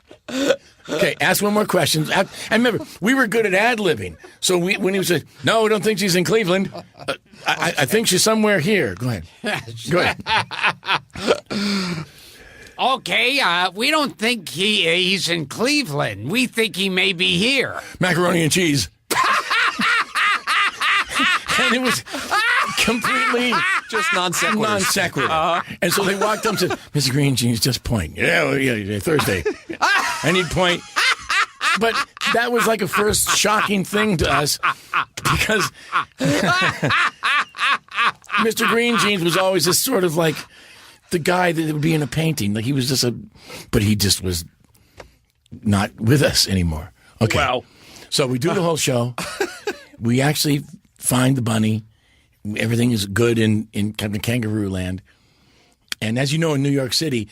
Okay, ask one more question. And remember, we were good at ad-libbing. So when he said, "No, I don't think she's in Cleveland. I think she's somewhere here." Go ahead. Go ahead. Okay, we don't think he's in Cleveland. We think he may be here. Macaroni and cheese. And it was completely Just non sequitur. non sequitur. And so they walked up and said, Mr. Green Jeans, just point. Yeah, well, yeah, Thursday. And he'd point. But that was like a first shocking thing to us because Mr. Green Jeans was always this sort of like the guy that would be in a painting. Like he was just but he just was not with us anymore. Okay. Wow. So we do the whole show. We actually find the bunny. Everything is good in kind of kangaroo land. And as you know, in New York City,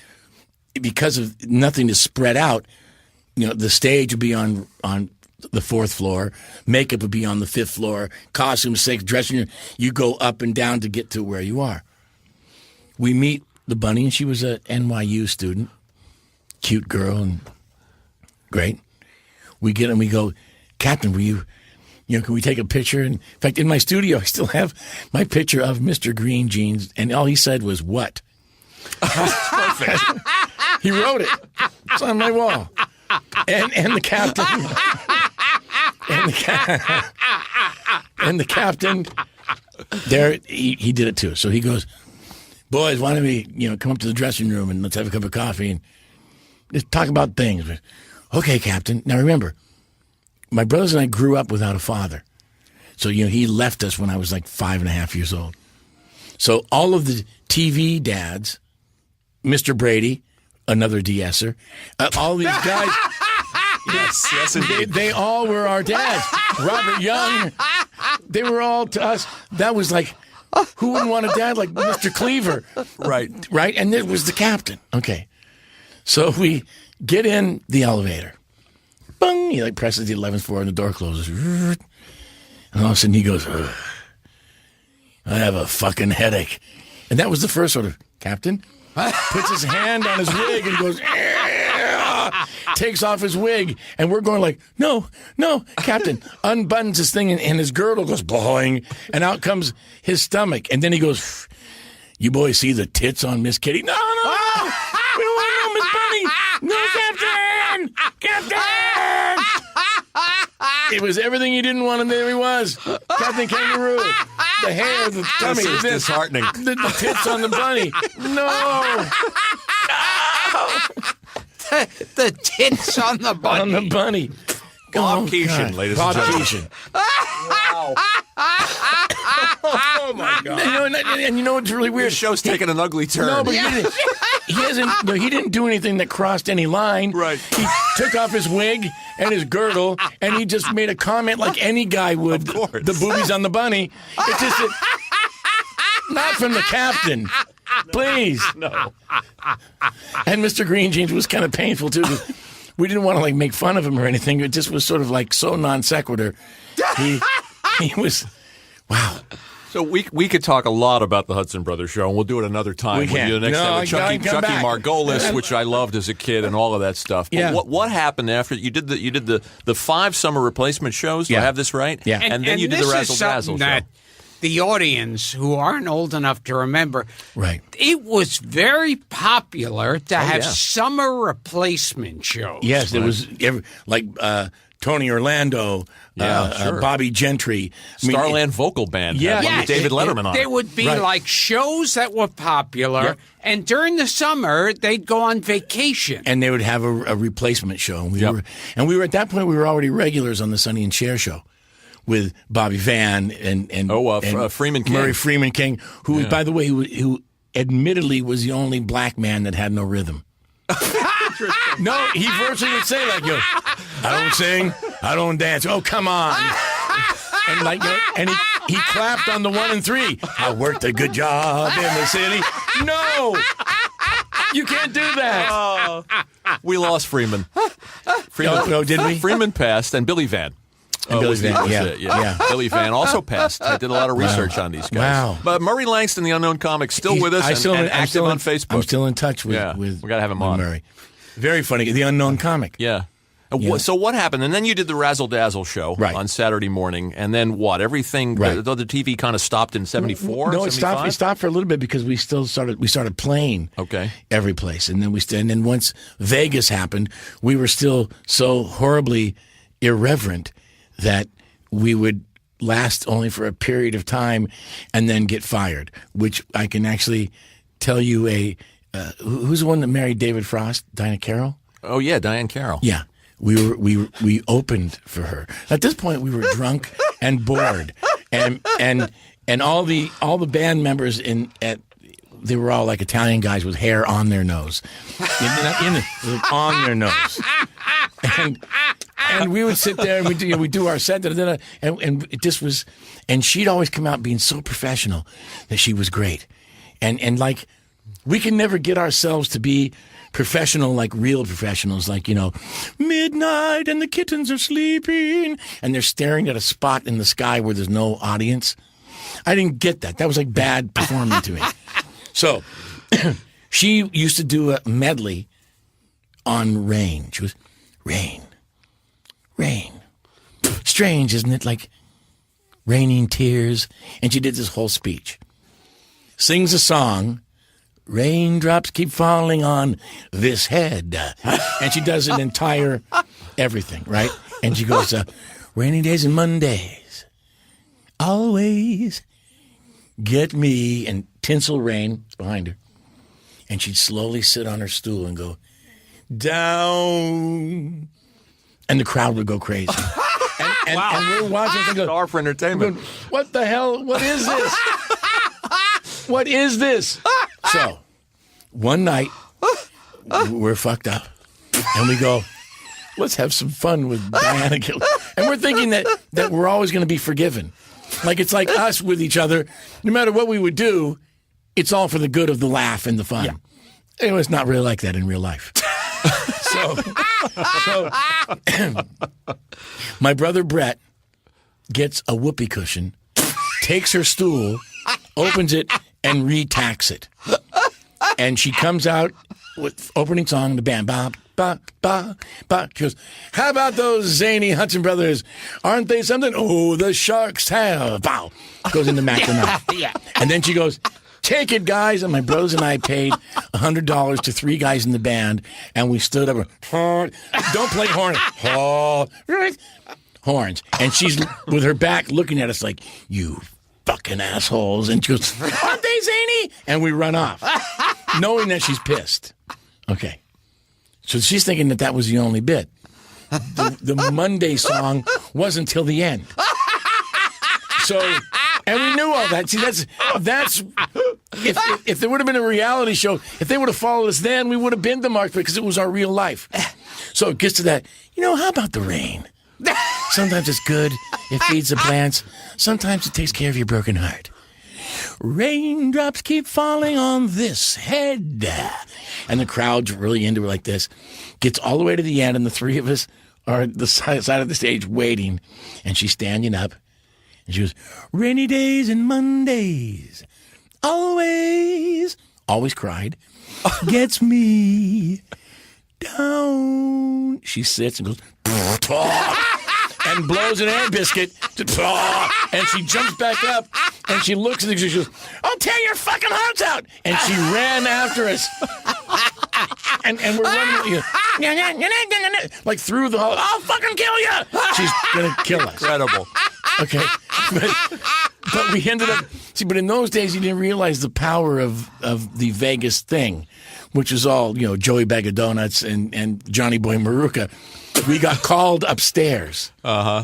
because of nothing is spread out, the stage would be on the 4th floor, makeup would be on the 5th floor, costume 6th, dressing room. You go up and down to get to where you are. We meet the bunny, and she was a NYU student, cute girl, and great. We get and we go, Captain, will you? Can we take a picture? And in fact, in my studio, I still have my picture of Mr. Green Jeans, and all he said was, "What?" Perfect. He wrote it. It's on my wall. And the captain. and the captain. There, he did it too. So he goes, "Boys, why don't we, come up to the dressing room and let's have a cup of coffee and just talk about things." Okay, Captain. Now remember, my brothers and I grew up without a father. So, he left us when I was like 5.5 years old. So all of the TV dads, Mr. Brady, another de-esser, all these guys, Yes, indeed. they all were our dads. Robert Young, they were all to us. That was like, who wouldn't want a dad like Mr. Cleaver? Right. Right? And it was the captain. Okay. So we get in the elevator. Bung! He presses the 11th floor and the door closes. And all of a sudden he goes, "Ugh, I have a fucking headache." And that was the first sort of, Captain, puts his hand on his wig and goes, takes off his wig. And we're going like, no, Captain, unbuttons his thing and his girdle goes boing. And out comes his stomach. And then he goes, "You boys see the tits on Miss Kitty?" No. We don't want to know Miss Bunny. No, Captain! Captain! It was everything you didn't want, and there he was. Captain Kangaroo. The hair, the tummy. This is disheartening. The tits on the bunny. No! The tits on the bunny. On the bunny. Bob Oh, Keeshan, God. ladies Bob and gentlemen. Keeshan. Wow. Oh, my God. And you know what's really weird? This show's taking an ugly turn. No, but he didn't do anything that crossed any line. Right. He took off his wig and his girdle, and he just made a comment like any guy would. Of course. The boobies on the bunny. It's just not from the captain. Please. No. And Mr. Green Jeans was kind of painful, too. We didn't want to, make fun of him or anything. It just was sort of, so non sequitur. He was, wow. So we could talk a lot about the Hudson Brothers show, and we'll do it another time. We can. The next No, time with I Chucky come back. Margolis, which I loved as a kid, and all of that stuff. But Yeah. what happened after you did the 5 summer replacement shows? Do I Yeah. have this right? Yeah. And then you did the this Razzle is Dazzle something show. that the audience who aren't old enough to remember, Right. it was very popular to have yeah. summer replacement shows. Yes, it was Tony Orlando, sure. Bobby Gentry. Starland Vocal Band. Yeah. had one with David Letterman on There it. would be Right. shows that were popular, Yeah. and during the summer they'd go on vacation. And they would have a replacement show. And Yep. we were at that point, we were already regulars on the Sonny and Cher show with Bobby Van and Freeman King. Murray Freeman King, who, by the way, who admittedly was the only black man that had no rhythm. No, he virtually would say I don't sing, I don't dance. Oh, come on. And and he clapped on the 1 and 3. I worked a good job in the city. No, you can't do that. We lost Freeman. No, did we? Freeman passed, and Billy Van. And Billy Van, was yeah. it, yeah. Billy Van also passed. I did a lot of research on these guys. Wow. But Murray Langston, the unknown comic, still with us and active on Facebook. I'm still in touch with, Yeah, with we gotta have him with on. Murray. Very funny. The unknown comic. Yeah. Yeah. So what happened? And then you did the Razzle Dazzle show Right. on Saturday morning. And then what? Everything, Right. the TV kind of stopped in 74? No, it 75? stopped for a little bit because we started playing Okay. every place, and then and then once Vegas happened, we were still so horribly irreverent that we would last only for a period of time and then get fired, which I can actually tell you who's the one that married David Frost? Dinah Carroll? Oh, yeah, Diane Carroll. Yeah. We opened for her. At this point, we were drunk and bored, and all the band members they were all like Italian guys with hair on their nose, on their nose, and we would sit there and we do our set, and it just was, and she'd always come out being so professional that she was great, and like we can never get ourselves to be professional, like real professionals, like, midnight and the kittens are sleeping and they're staring at a spot in the sky where there's no audience. I didn't get that. That was like bad performing to me. So she used to do a medley on rain. She was, rain, rain. Strange, isn't it? Like raining tears. And she did this whole speech. Sings a song. Raindrops keep falling on this head. And she does an entire everything, right? And she goes, rainy days and Mondays always get me. And tinsel rain behind her. And she'd slowly sit on her stool and go, down. And the crowd would go crazy. And we're watching and go, Star for entertainment. Going, what the hell? What is this? What is this? So, one night, we're fucked up, and we go, let's have some fun with Diana Gill. And we're thinking that we're always going to be forgiven. Like, it's like us with each other. No matter what we would do, it's all for the good of the laugh and the fun. Yeah. It was not really like that in real life. So my brother Brett gets a whoopee cushion, takes her stool, opens it, and retacks it. And she comes out with opening song, the band, ba, ba, ba, ba. She goes, how about those zany Hudson brothers? Aren't they something? Oh, the Sharks have. Bow. Goes into Mac the Knife. Yeah. And then she goes, take it, guys. And my brothers and I paid $100 to 3 guys in the band, and we stood up and, don't play horn. Horns. And she's with her back looking at us like, you fucking assholes. And she goes, aren't they zany? And we run off, knowing that she's pissed. Okay. So she's thinking that was the only bit. The Monday song wasn't till the end. So, and we knew all that. See, that's if there would have been a reality show, if they would have followed us then, we would have been the Mark because it was our real life. So it gets to that, how about the rain? Sometimes it's good. It feeds the plants. Sometimes it takes care of your broken heart. Raindrops keep falling on this head. And the crowd's really into it like this. Gets all the way to the end, and the 3 of us are at the side of the stage waiting. And she's standing up. And she goes, rainy days and Mondays. Always cried. Gets me down. She sits and goes, and blows an air biscuit, and she jumps back up, and she looks at the, she goes, I'll tear your fucking hearts out. And she ran after us. And we're running, like through the hall. I'll fucking kill you. She's going to kill us. Incredible. Okay. But we ended up, but in those days, you didn't realize the power of the Vegas thing, which is all, Joey Bag of Donuts and Johnny Boy Maruka. We got called upstairs. Uh-huh.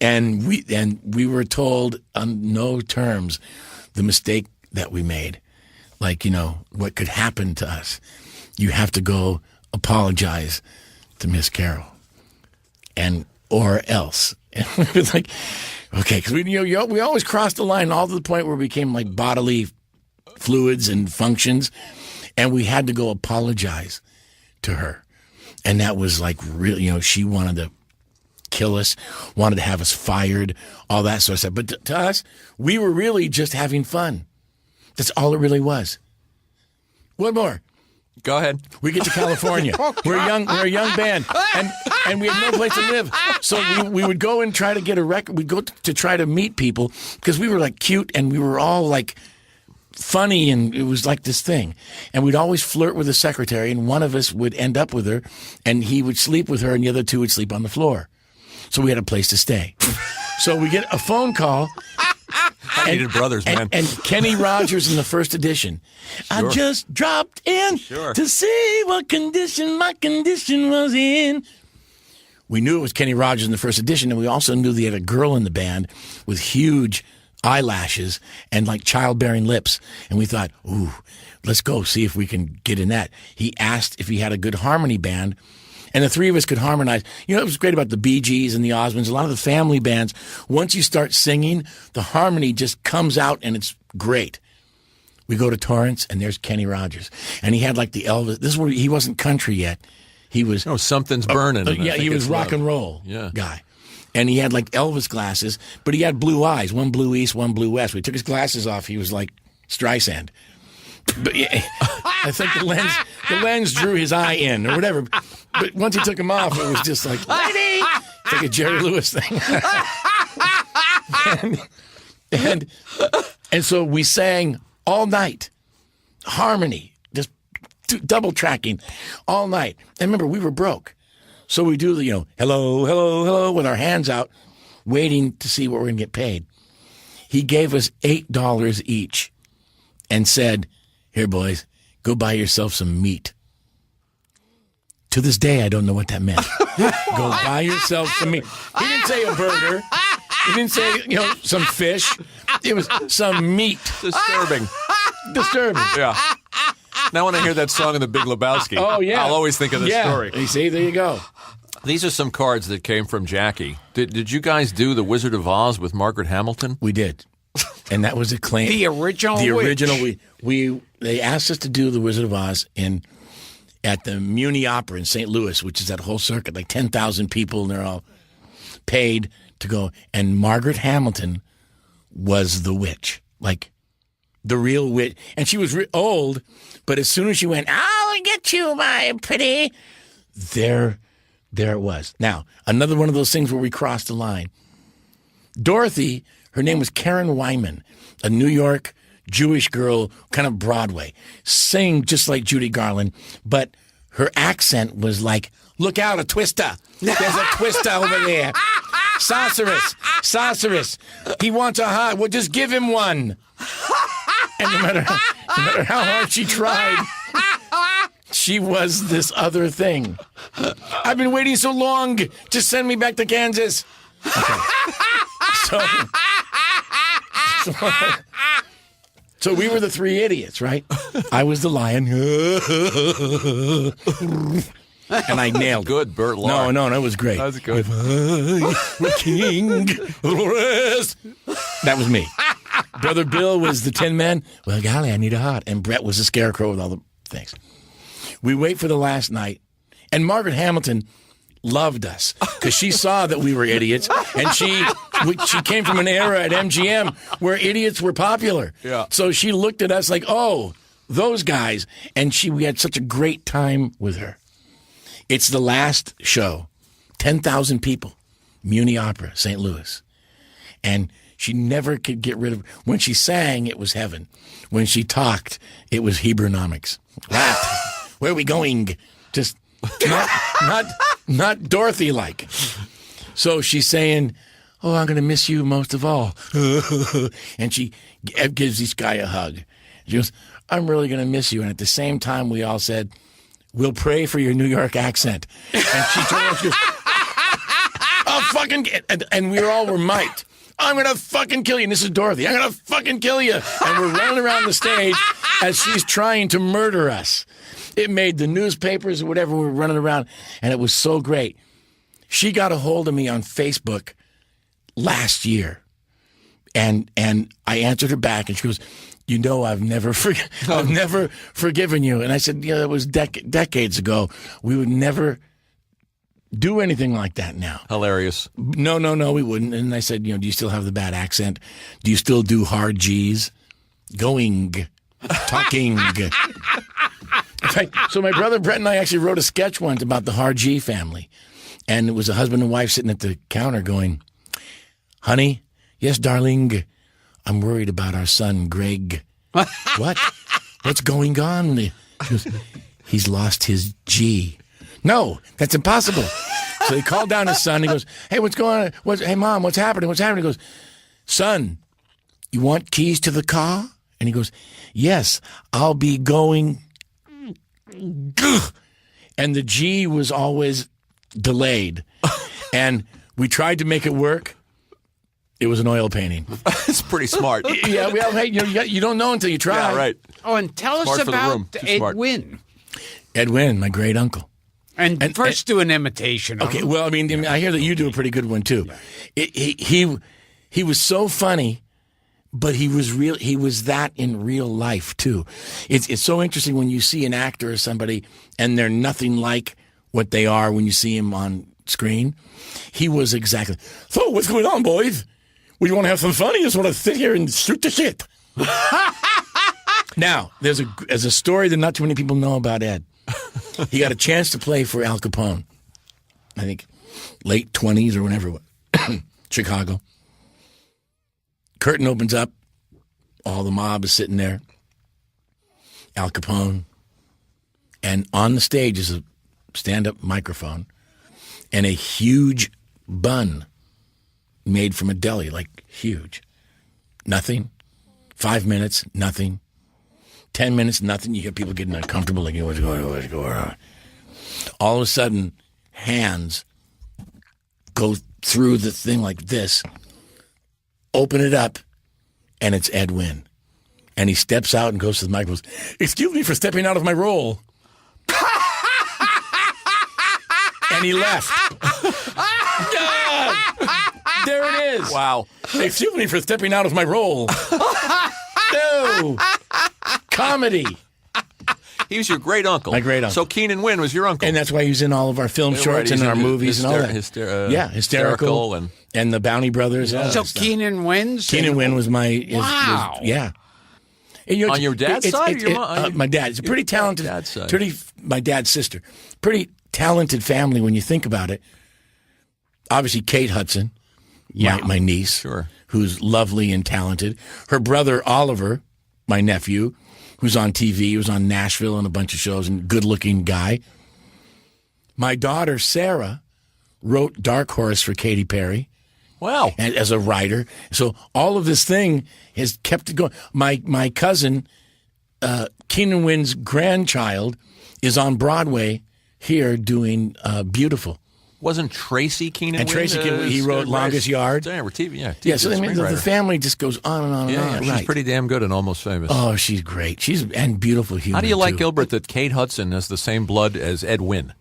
And we were told on no terms the mistake that we made. Like, what could happen to us. You have to go apologize to Miss Carroll. Or else. And we were like, okay, because we always crossed the line all to the point where we became like bodily fluids and functions, and we had to go apologize to her. And that was like really, she wanted to kill us, wanted to have us fired, all that sort of stuff. But to us, we were really just having fun. That's all it really was. What more? Go ahead. We get to California. We're a young band, and we have no place to live. So we would go and try to get a record. We'd go to try to meet people because we were like cute and we were all like funny, and it was like this thing. And we'd always flirt with the secretary, and one of us would end up with her, and he would sleep with her, and the other 2 would sleep on the floor. So we had a place to stay. So we get a phone call. I needed brothers, man. And Kenny Rogers in the first edition. Sure. I just dropped in to see what condition my condition was in. We knew it was Kenny Rogers in the first edition, and we also knew they had a girl in the band with huge eyelashes and like childbearing lips. And we thought, ooh, let's go see if we can get in that. He asked if he had a good harmony band. And the three of us could harmonize. You know, it was great about the Bee Gees and the Osmonds. A lot of the family bands, once you start singing, the harmony just comes out and it's great. We go to Torrance, and there's Kenny Rogers. And he had like the Elvis. This is where he wasn't country yet. He was... Oh, something's burning. Yeah, he was rock and roll guy. And he had like Elvis glasses, but he had blue eyes. One blue east, one blue west. When he took his glasses off, he was like Streisand. But yeah, I think the lens drew his eye in or whatever. But once he took them off, it was just like, lady! It's like a Jerry Lewis thing. and so we sang all night, harmony, just double tracking all night. And remember, we were broke. So we do the, hello, hello, hello, with our hands out, waiting to see what we're going to get paid. He gave us $8 each and said, here, boys, go buy yourself some meat. To this day, I don't know what that meant. Go buy yourself some meat. He didn't say a burger. He didn't say, some fish. It was some meat. Disturbing. Yeah. Now when I hear that song in The Big Lebowski, I'll always think of this story. You see, there you go. These are some cards that came from Jackie. Did you guys do The Wizard of Oz with Margaret Hamilton? We did. And that was a claim. The original. They asked us to do The Wizard of Oz at the Muni Opera in St. Louis, which is that whole circuit, like 10,000 people, and they're all paid to go. And Margaret Hamilton was the witch, like the real witch. And she was old, but as soon as she went, I'll get you, my pretty, there it was. Now, another one of those things where we crossed the line. Dorothy, her name was Karen Wyman, a New York Jewish girl, kind of Broadway, sang just like Judy Garland, but her accent was like, look out, a twister. There's a twister over there. Sorceress. He wants a heart. Well, just give him one. And no matter how hard she tried, she was this other thing. I've been waiting so long. Just send me back to Kansas. Okay. So we were the three idiots, right? I was the lion. And I nailed it. Good, Burt Lahr. No, it was great. That was good. The king. That was me. Brother Bill was the Tin Man. Well, golly, I need a heart. And Brett was the Scarecrow with all the things. We wait for the last night. And Margaret Hamilton loved us because she saw that we were idiots, and she came from an era at MGM where idiots were popular. Yeah. So she looked at us like, oh, those guys, and we had such a great time with her. It's the last show, 10,000 people, Muni Opera, St. Louis, and she never could get rid of. When she sang, it was heaven. When she talked, it was Hebrewonomics. Where are we going? Just not Dorothy-like. So she's saying, oh, I'm going to miss you most of all. And she gives this guy a hug. She goes, I'm really going to miss you. And at the same time, we all said, we'll pray for your New York accent. And she turned around and she goes, I'll fucking get... And we all were mic'd. I'm going to fucking kill you. And this is Dorothy. I'm going to fucking kill you. And we're running around the stage as she's trying to murder us. It made the newspapers or whatever. We were running around, and it was so great. She got a hold of me on Facebook last year, and I answered her back, and she goes, I've never forgiven you. And I said, it was decades ago. We would never do anything like that now. Hilarious. No, we wouldn't. And I said, do you still have the bad accent? Do you still do hard G's? Talking. In fact, so my brother Brett and I actually wrote a sketch once about the Hard G family. And it was a husband and wife sitting at the counter going, honey, yes, darling, I'm worried about our son, Greg. What? What's going on? He goes, he's lost his G. No, that's impossible. So they called down his son. He goes, hey, what's going on? Hey, Mom, what's happening? What's happening? He goes, son, you want keys to the car? And he goes, yes, I'll be going. And the G was always delayed. And we tried to make it work. It was an oil painting. It's pretty smart. Yeah, well, hey, you don't know until you try. Yeah, right. Oh, and tell Smart us for the room. about Too Ed smart. Wynn. Ed Wynn, my great uncle. And first do an imitation of Okay, him. well, I mean, I hear that you do a pretty good one too. Yeah. He was so funny, but he was real. He was that in real life too. It's so interesting when you see an actor or somebody and they're nothing like what they are when you see him on screen. He was exactly. So what's going on, boys? We want to have some fun. You just want to sit here and shoot the shit. Now, there's a story that not too many people know about Ed. He got a chance to play for Al Capone. I think late 20s or whenever it was. Chicago. Curtain opens up. All the mob is sitting there. Al Capone. And on the stage is a stand-up microphone and a huge bun made from a deli, like huge. Nothing. 5 minutes, nothing. 10 minutes, nothing. You hear people getting uncomfortable, like, what's going on? All of a sudden, hands go through the thing like this, open it up, and it's Ed Wynn. And he steps out and goes to the mic and goes, excuse me for stepping out of my role. And he left. There it is. Wow. Excuse me for stepping out of my role. No. Comedy. He was your great uncle. My great uncle. So Keenan Wynn was your uncle. And that's why he was in all of our film Yeah, shorts right. and He's our in movies and all that. Hysterical. And the Bounty Brothers. So Keenan Wynn? Keenan Wynn was my... Wow. Yeah. And, On your dad's side or your mom? My dad. It's a pretty talented... Dad's side. My dad's sister. Pretty talented family when you think about it. Obviously, Kate Hudson, my niece, Sure. who's lovely and talented. Her brother, Oliver, my nephew, who's on TV, he was on Nashville and a bunch of shows, and good-looking guy. My daughter, Sarah, wrote Dark Horse for Katy Perry. Wow. And as a writer. So all of this thing has kept it going. My cousin, Keenan Wynn's grandchild, is on Broadway here doing Beautiful. Wasn't Tracy Keenan And Wynn? Tracy he wrote Longest Yard. Yeah, TV, Yeah, so I mean, the screenwriter. family just goes on and on and on. She's Right. pretty damn good and almost famous. Oh, she's great. And beautiful human. How do you like, too. Gilbert, that Kate Hudson has the same blood as Ed Wynn?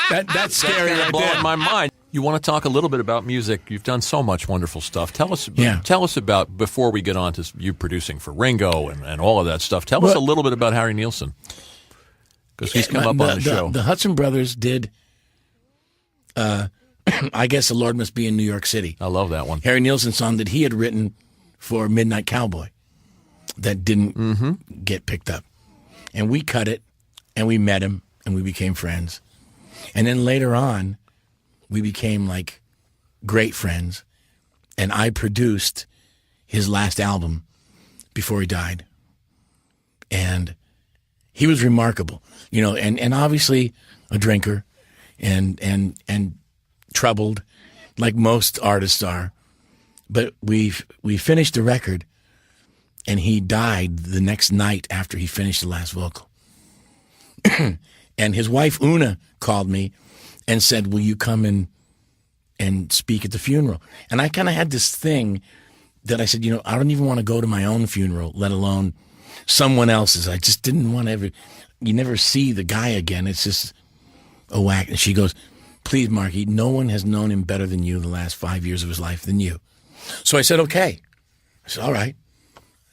That's scary right Blowing there. my mind. You want to talk a little bit about music? You've done so much wonderful stuff. Tell us about, before we get on to you producing for Ringo and all of that stuff, tell us a little bit about Harry Nilsson. Because he's come up on the show. The Hudson brothers did, I guess the Lord Must Be in New York City. I love that one. Harry Nilsson song that he had written for Midnight Cowboy that didn't get picked up. And we cut it, and we met him, and we became friends. And then later on, we became like great friends. And I produced his last album before he died. And he was remarkable, and obviously a drinker and troubled, like most artists are. But we finished the record, and he died the next night after he finished the last vocal. And his wife Una called me and said, "Will you come and speak at the funeral?" And I kind of had this thing that I said, I don't even want to go to my own funeral, let alone someone else's. I just didn't want to you never see the guy again. It's just a whack. And she goes, "Please, Marky, no one has known him better than you the last 5 years of his life than you." So I said, okay. I said, all right.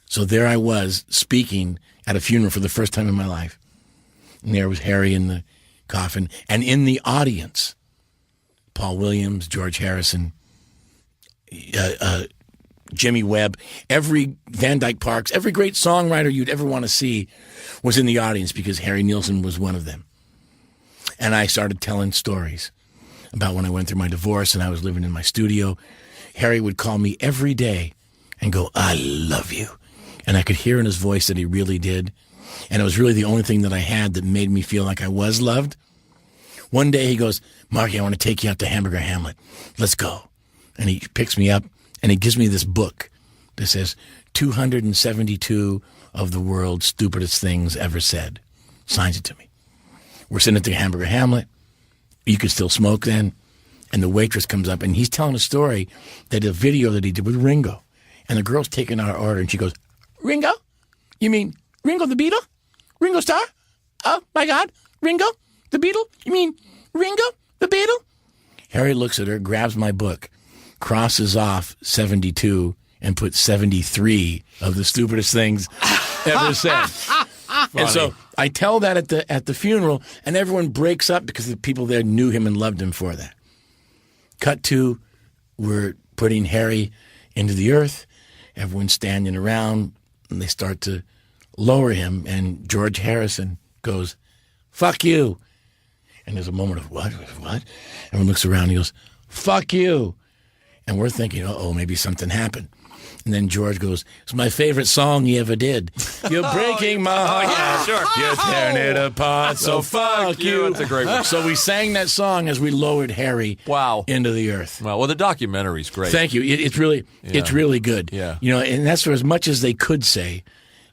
So there I was speaking at a funeral for the first time in my life. And there was Harry in the coffin. And in the audience, Paul Williams, George Harrison, Jimmy Webb, every Van Dyke Parks, every great songwriter you'd ever want to see was in the audience because Harry Nilsson was one of them. And I started telling stories about when I went through my divorce and I was living in my studio. Harry would call me every day and go, "I love you." And I could hear in his voice that he really did. And it was really the only thing that I had that made me feel like I was loved One day he goes, Marky, I want to take you out to Hamburger Hamlet. Let's go. And he picks me up and he gives me this book that says 272 of the world's stupidest things ever said. Signs it to me. We're sitting at the Hamburger Hamlet. You could still smoke then. And the waitress comes up and he's telling a story that a video that he did with Ringo. And the girl's taking our order and she goes, Ringo? You mean Ringo the Beatle? Ringo Starr? Oh, my God. Ringo the Beatle? You mean Ringo the Beatle? Harry looks at her, grabs my book, crosses off 72, and puts 73 of the stupidest things ever said. And so I tell that at the funeral, and everyone breaks up because the people there knew him and loved him for that. Cut to, we're putting Harry into the earth. Everyone's standing around, and they start to lower him, and George Harrison goes, fuck you. And there's a moment of, what? Everyone looks around and he goes, fuck you. And we're thinking, uh-oh, maybe something happened. And then George goes, it's my favorite song you ever did. You're breaking my heart. Yeah, sure. You're tearing it apart, so fuck you. That's a great one. So we sang that song as we lowered Harry into the earth. Well, the documentary's great. Thank you. It's really good. Yeah. You know, and that's for as much as they could say.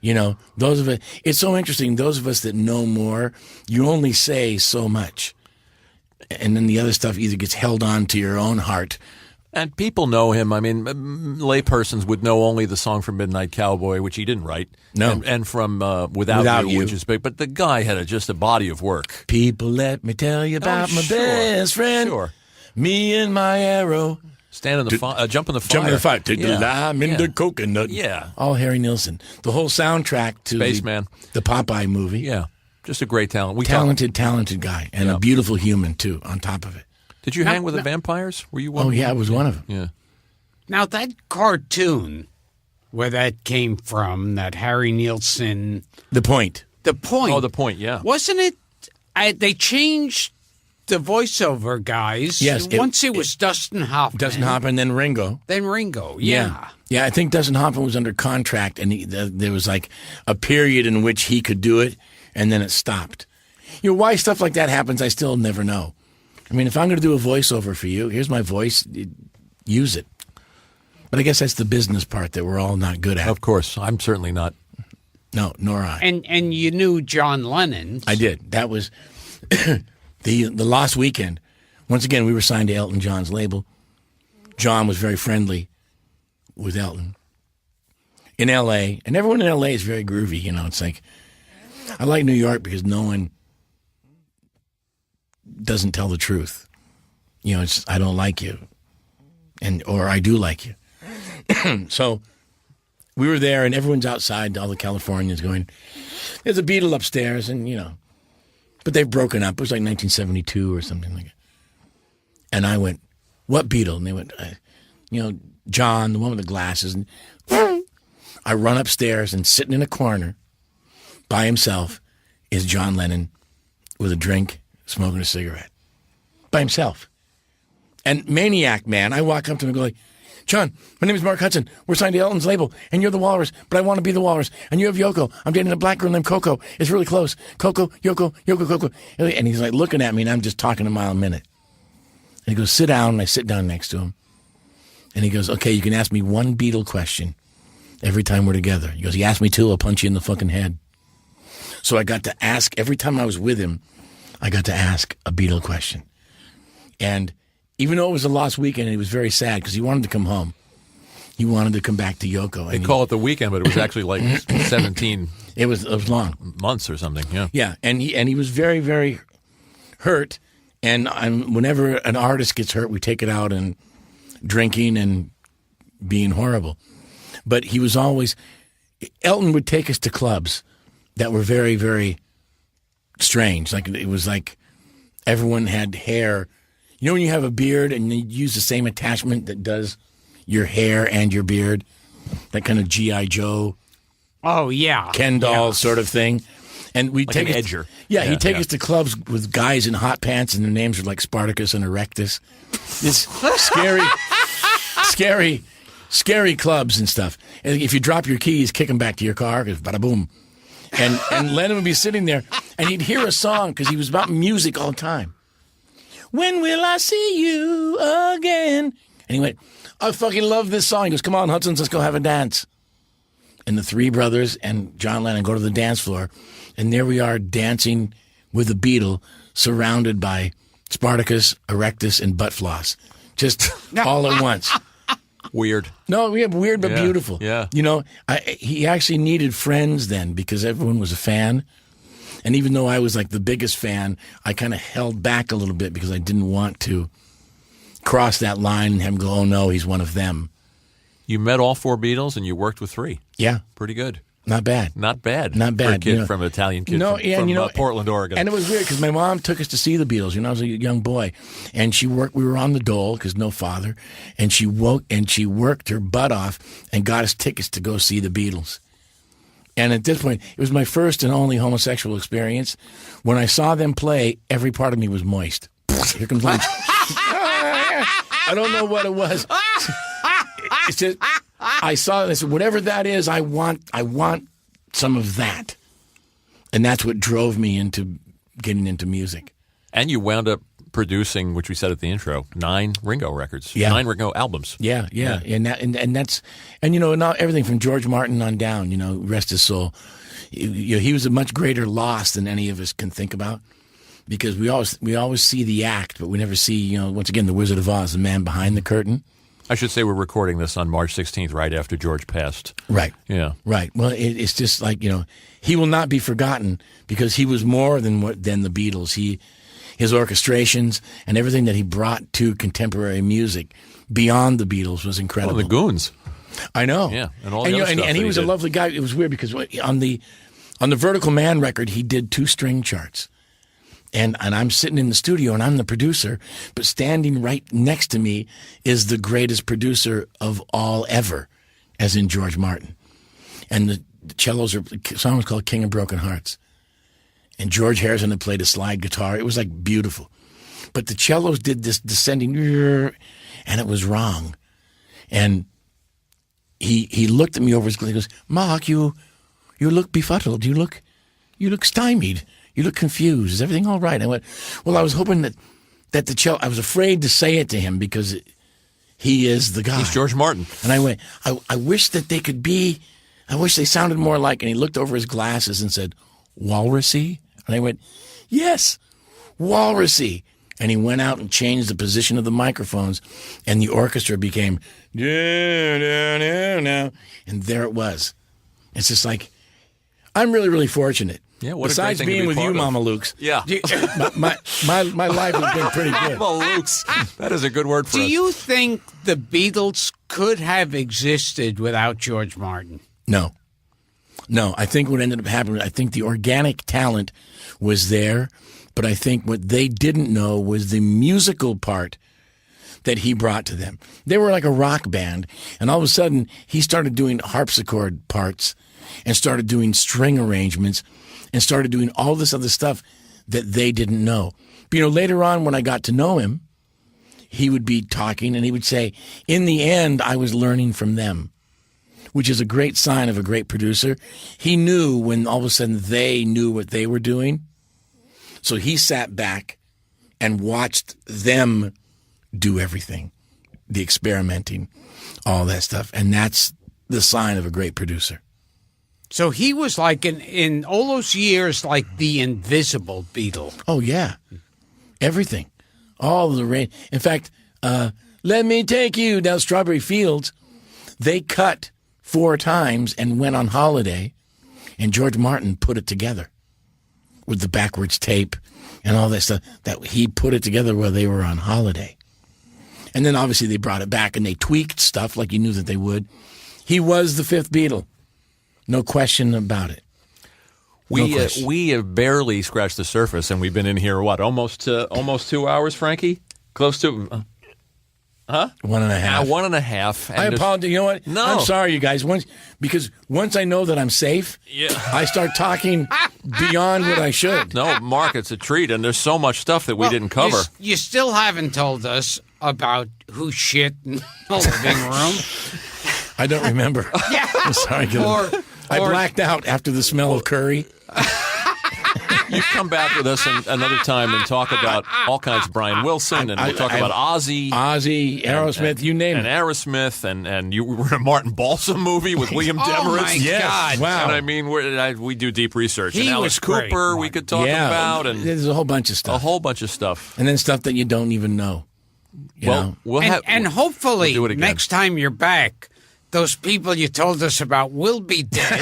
You know, those of us, it's so interesting. Those of us that know more, you only say so much. And then the other stuff either gets held on to your own heart. And people know him. I mean, laypersons would know only the song from Midnight Cowboy, which he didn't write. No. And from Without You, which is big. But the guy had just a body of work. People, let me tell you about my best friend. Sure. Me and my arrow. Stand in the fire, jump in the fire. Jump in the fire. Take the lime in the coconut. Yeah. All Harry Nilsson. The whole soundtrack to the Popeye movie. Yeah. Just a great talent. Talented guy. And a beautiful human, too, on top of it. Did you hang with the vampires? Were you one? Oh, yeah, I was one of them. Yeah. Now, that cartoon, where that came from, that Harry Nilsson... The Point. The Point. Oh, The Point, yeah. Wasn't it... they changed the voiceover guys. Yes. Once it was Dustin Hoffman. Dustin Hoffman, then Ringo. Yeah. Yeah, I think Dustin Hoffman was under contract, and there was like a period in which he could do it, and then it stopped. You know, why stuff like that happens, I still never know. I mean, if I'm going to do a voiceover for you, here's my voice, use it. But I guess that's the business part that we're all not good at. Of course. I'm certainly not. No, nor I. And you knew John Lennon. I did. That was the Lost Weekend. Once again, we were signed to Elton John's label. John was very friendly with Elton in L.A., and everyone in L.A. is very groovy. You know, it's like, I like New York because no one doesn't tell the truth. You know, it's, I don't like you, or I do like you. So we were there, and everyone's outside, all the Californians going, there's a Beatle upstairs, and, you know, but they've broken up. It was like 1972 or something like that. And I went, what Beatle? And they went, you know, John, the one with the glasses. And I run upstairs, and sitting in a corner by himself is John Lennon with a drink, smoking a cigarette. By himself. And maniac, man, I walk up to him and go like, John, my name is MarkHudson. We're signed to Elton's label, and you're the Walrus, but I want to be the Walrus. And you have Yoko. I'm dating a black girl named Coco. It's really close. Coco, Yoko, Coco. And he's like looking at me, and I'm just talking a mile a minute. And he goes, sit down, and I sit down next to him. And he goes, okay, you can ask me one Beatle question every time we're together. He goes, you ask me two, I'll punch you in the fucking head. So I got to ask, every time I was with him, I got to ask a Beatle question. And even though it was a lost weekend, he was very sad because he wanted to come home. He wanted to come back to Yoko. They call it the weekend, but it was actually like 17 It was long. months or something, yeah. Yeah, and he was very, very hurt. And whenever an artist gets hurt, we take it out in drinking and being horrible. But he was always... Elton would take us to clubs that were very, very strange. Like it was like everyone had hair. You know when you have a beard and you use the same attachment that does your hair and your beard? That kind of G.I. Joe. Oh, yeah. Ken doll sort of thing. And we'd Like take an us, edger. He'd take us to clubs with guys in hot pants, and their names were like Spartacus and Erectus. This scary clubs and stuff. And if you drop your keys, kick them back to your car, because bada boom. And Lennon would be sitting there, and he'd hear a song, because he was about music all the time. when will I see you again? And he went, I fucking love this song. He goes, come on, Hudson's, let's go have a dance. And the three brothers and John Lennon go to the dance floor, and there we are dancing with a Beatle surrounded by Spartacus, Erectus, and Butt Floss. Just all at once. Weird. No, we have weird but beautiful. Yeah. You know, he actually needed friends then because everyone was a fan. And even though I was like the biggest fan, I kind of held back a little bit because I didn't want to cross that line and have him go, oh no, he's one of them. You met all four Beatles and you worked with three. Yeah. Pretty good. Not bad. Not bad. Not bad. For a kid from an Italian kid from Portland, Oregon. And it was weird because my mom took us to see the Beatles when I was a young boy. And we were on the dole because no father. And she worked her butt off and got us tickets to go see the Beatles. And at this point, it was my first and only homosexual experience. When I saw them play, every part of me was moist. Here comes lunch. I don't know what it was. It's just, I saw it and I said, whatever that is, I want some of that. And that's what drove me into getting into music. And you wound up producing, which we said at the intro, 9 Ringo records. Yeah. 9 Ringo albums. Yeah. And that's not everything from George Martin on down, rest his soul. He was a much greater loss than any of us can think about. Because we always see the act, but we never see, once again, the Wizard of Oz, the man behind the curtain. I should say we're recording this on March 16th, right after George passed. Right. Yeah. Right. Well, it's just like, he will not be forgotten because he was more than the Beatles. His orchestrations and everything that he brought to contemporary music beyond the Beatles was incredible. Well, the Goons. I know. Yeah. And all the other stuff and he was a lovely guy. It was weird because on the Vertical Man record, he did 2 string charts. And I'm sitting in the studio, and I'm the producer, but standing right next to me is the greatest producer of all ever, as in George Martin. And the cellos the song was called King of Broken Hearts. And George Harrison had played a slide guitar. It was like beautiful. But the cellos did this descending, and it was wrong. And he looked at me over his glass. He goes, Mark, you look befuddled. You look stymied. You look confused. Is everything all right? I went, well, I was hoping that the cello, I was afraid to say it to him because he is the guy. He's George Martin. And I went, I wish that they could be, I wish they sounded more like, and he looked over his glasses and said, walrusy? And I went, yes, walrusy. And he went out and changed the position of the microphones, and the orchestra became, and there it was. It's just like, I'm really, really fortunate. Yeah, what Besides a great thing being to be with you, part of. Mama Luke's. Yeah. My life has been pretty good. Mama Luke's. That is a good word for Do us. you think the Beatles could have existed without George Martin? No. I think what ended up happening, I think the organic talent was there, but I think what they didn't know was the musical part that he brought to them. They were like a rock band, and all of a sudden he started doing harpsichord parts and started doing string arrangements and started doing all this other stuff that they didn't know. But, later on when I got to know him, he would be talking and he would say, in the end, I was learning from them, which is a great sign of a great producer. He knew when all of a sudden they knew what they were doing. So he sat back and watched them do everything, the experimenting, all that stuff. And that's the sign of a great producer. So he was like, in all those years, like the invisible Beatle. Oh, yeah. Everything. All the rain. In fact, Let Me Take You Down Strawberry Fields, they cut 4 times and went on holiday, and George Martin put it together with the backwards tape and all that stuff. That he put it together while they were on holiday. And then obviously they brought it back and they tweaked stuff like you knew that they would. He was the 5th Beatle. No question about it. We have barely scratched the surface, and we've been in here, almost 2 hours, Frankie? Close to... Huh? 1.5. 1.5. I apologize. You know what? No. I'm sorry, you guys. Once I know that I'm safe, I start talking beyond what I should. No, Mark, it's a treat, and there's so much stuff that we didn't cover. You still haven't told us about who shit in the living room. I don't remember. I'm sorry. I blacked out after the smell of curry. You come back with us another time and talk about all kinds of Brian Wilson, and we'll talk about Ozzy, Aerosmith, you name it. And Aerosmith, and you were in a Martin Balsam movie with William Demarest. Oh, my God. Wow. And I mean, we do deep research. He and Alice was great, Cooper we could talk about. And there's a whole bunch of stuff. A whole bunch of stuff. And then stuff that you don't even know. And hopefully, we'll do it again. next time you're back, those people you told us about will be dead,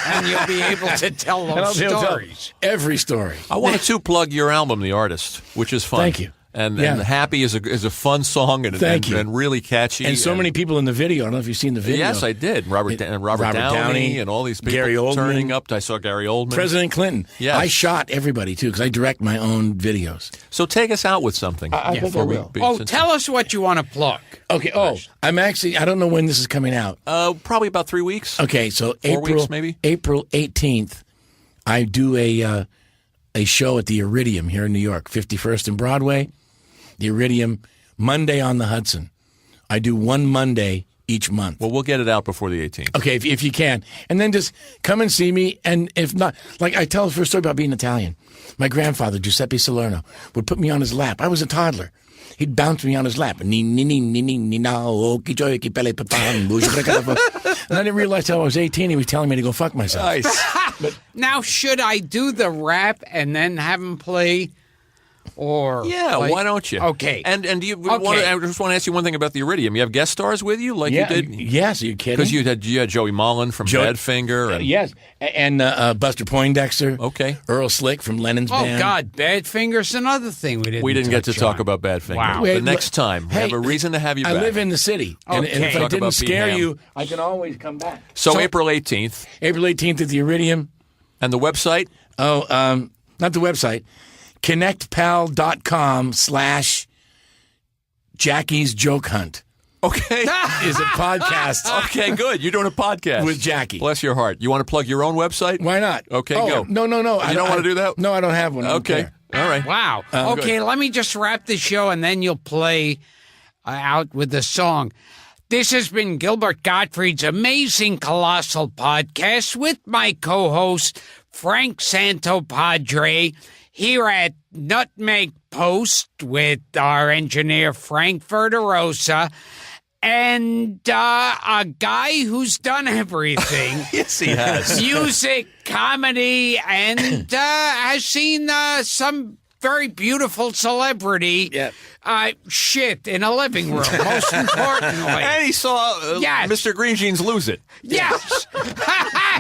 and you'll be able to tell those stories. Every story. I wanted to plug your album, The Artist, which is fun. Thank you. And Happy is a fun song and really catchy. And so many people in the video. I don't know if you've seen the video. Yes, I did. Robert Downey and all these people Gary Oldman, turning up. I saw Gary Oldman. President Clinton. Yes. I shot everybody, too, because I direct my own videos. So take us out with something. I think I will. Tell us what you want to plug. Okay. I don't know when this is coming out. Probably about 3 weeks. Okay, so 4 weeks, maybe? April 18th, I do a show at the Iridium here in New York, 51st and Broadway. The Iridium, Monday on the Hudson. I do one Monday each month. Well, we'll get it out before the 18th. Okay, if you can. And then just come and see me. And if not, like I tell the first story about being Italian. My grandfather, Giuseppe Salerno, would put me on his lap. I was a toddler. He'd bounce me on his lap. And I didn't realize till I was 18 he was telling me to go fuck myself. Nice. Now, should I do the rap and then have him play? Or why don't you? Okay. And do you I just want to ask you one thing about the Iridium. You have guest stars with you, like you did? Yes, are you kidding? Because you had Joey Mullen from Badfinger. And, yes, and Buster Poindexter. Okay. Earl Slick from Lennon's band. Oh, God, Badfinger's another thing we didn't get to talk about Badfinger. Wow. The next time, we have a reason to have you back. I live in the city, and if I didn't scare you, I can always come back. So April 18th. April 18th at the Iridium. And the website? Not the website. ConnectPal.com/Jackie's Joke Hunt. Okay. Is a podcast. Okay, good. You're doing a podcast. With Jackie. Bless your heart. You want to plug your own website? Why not? Okay, go. No. You don't want to do that? No, I don't have one. Okay. All right. Wow. Okay, let me just wrap the show, and then you'll play out with the song. This has been Gilbert Gottfried's amazing Colossal podcast with my co-host, Frank Santopadre, here at Nutmeg Post with our engineer, Frank Verderosa, and a guy who's done everything. Yes, he has. Music, comedy, and has seen some very beautiful celebrity shit in a living room, most importantly. And he saw Mr. Green Jeans lose it. Yes.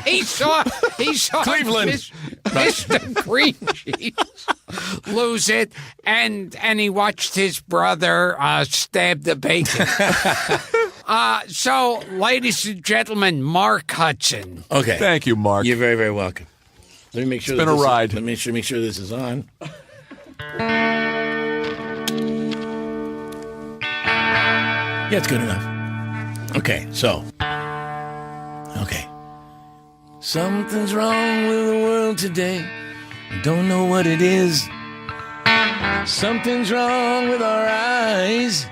he saw Cleveland. Mr. Green Jeans lose it, and he watched his brother stab the bacon. So, ladies and gentlemen, Mark Hudson. Okay. Thank you, Mark. You're very, very welcome. Let me make sure. It's been a ride. Let me make sure this is on. Yeah, it's good enough. Okay, so. Okay. Something's wrong with the world today. I don't know what it is. Something's wrong with our eyes.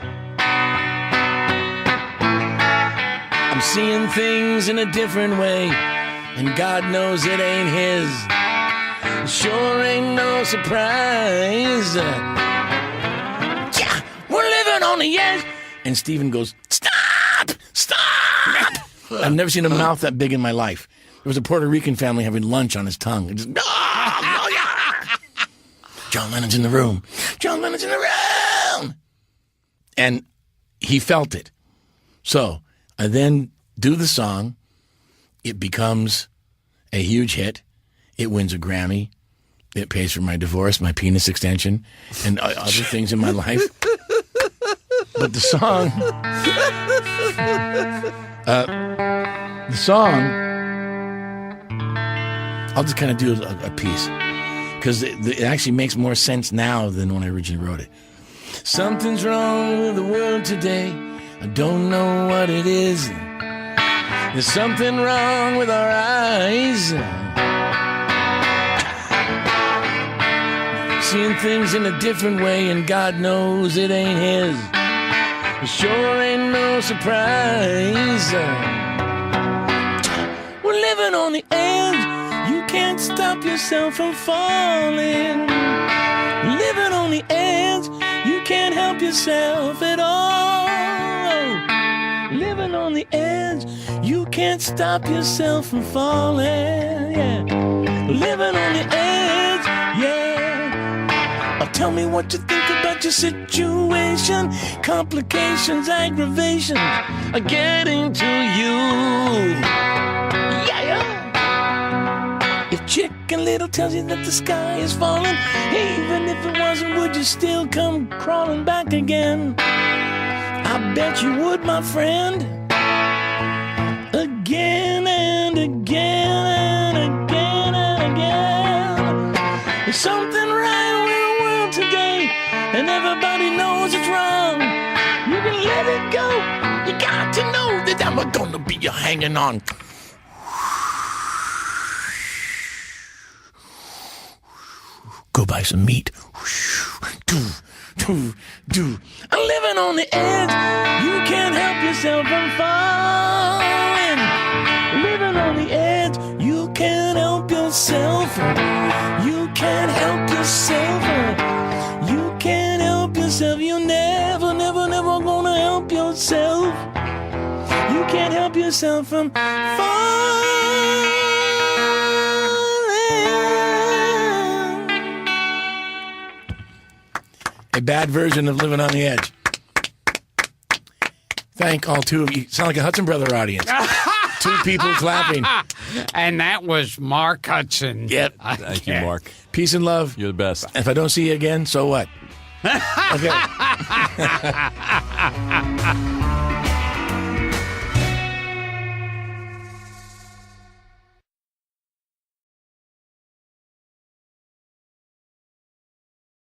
I'm seeing things in a different way, and God knows it ain't his. It sure ain't no surprise. Yeah, we're living on the edge. And Stephen goes, stop! I've never seen a mouth that big in my life. There was a Puerto Rican family having lunch on his tongue. Just, John Lennon's in the room. John Lennon's in the room. And he felt it. So I then do the song. It becomes a huge hit. It wins a Grammy. It pays for my divorce, my penis extension, and other things in my life. But the song, I'll just kind of do a piece because it actually makes more sense now than when I originally wrote it. Something's wrong with the world today. I don't know what it is. There's something wrong with our eyes. Seeing things in a different way, and God knows it ain't his. It sure ain't no surprise. We're living on the edge. You can't can't stop yourself from falling. Living on the edge, you can't help yourself at all. Living on the edge, you can't stop yourself from falling. Yeah. Living on the edge, yeah. Oh, tell me what you think about your situation. Complications, aggravations are getting to you. Yeah. If Chicken Little tells you that the sky is falling, even if it wasn't, would you still come crawling back again? I bet you would, my friend. Again and again and again and again. There's something right with the world today, and everybody knows it's wrong. You can let it go. You got to know that I'm gonna be hanging on. Go buy some meat. I'm living on the edge. You can't help yourself from falling. Living on the edge. You can't help yourself. You can't help yourself. You can't help yourself. You never gonna help yourself. You can't help yourself from falling. A bad version of Living on the Edge. Thank all two of you. Sound like a Hudson Brother audience. Two people clapping. And that was Mark Hudson. Yep. Thank you, Mark. Peace and love. You're the best. If I don't see you again, so what? Okay.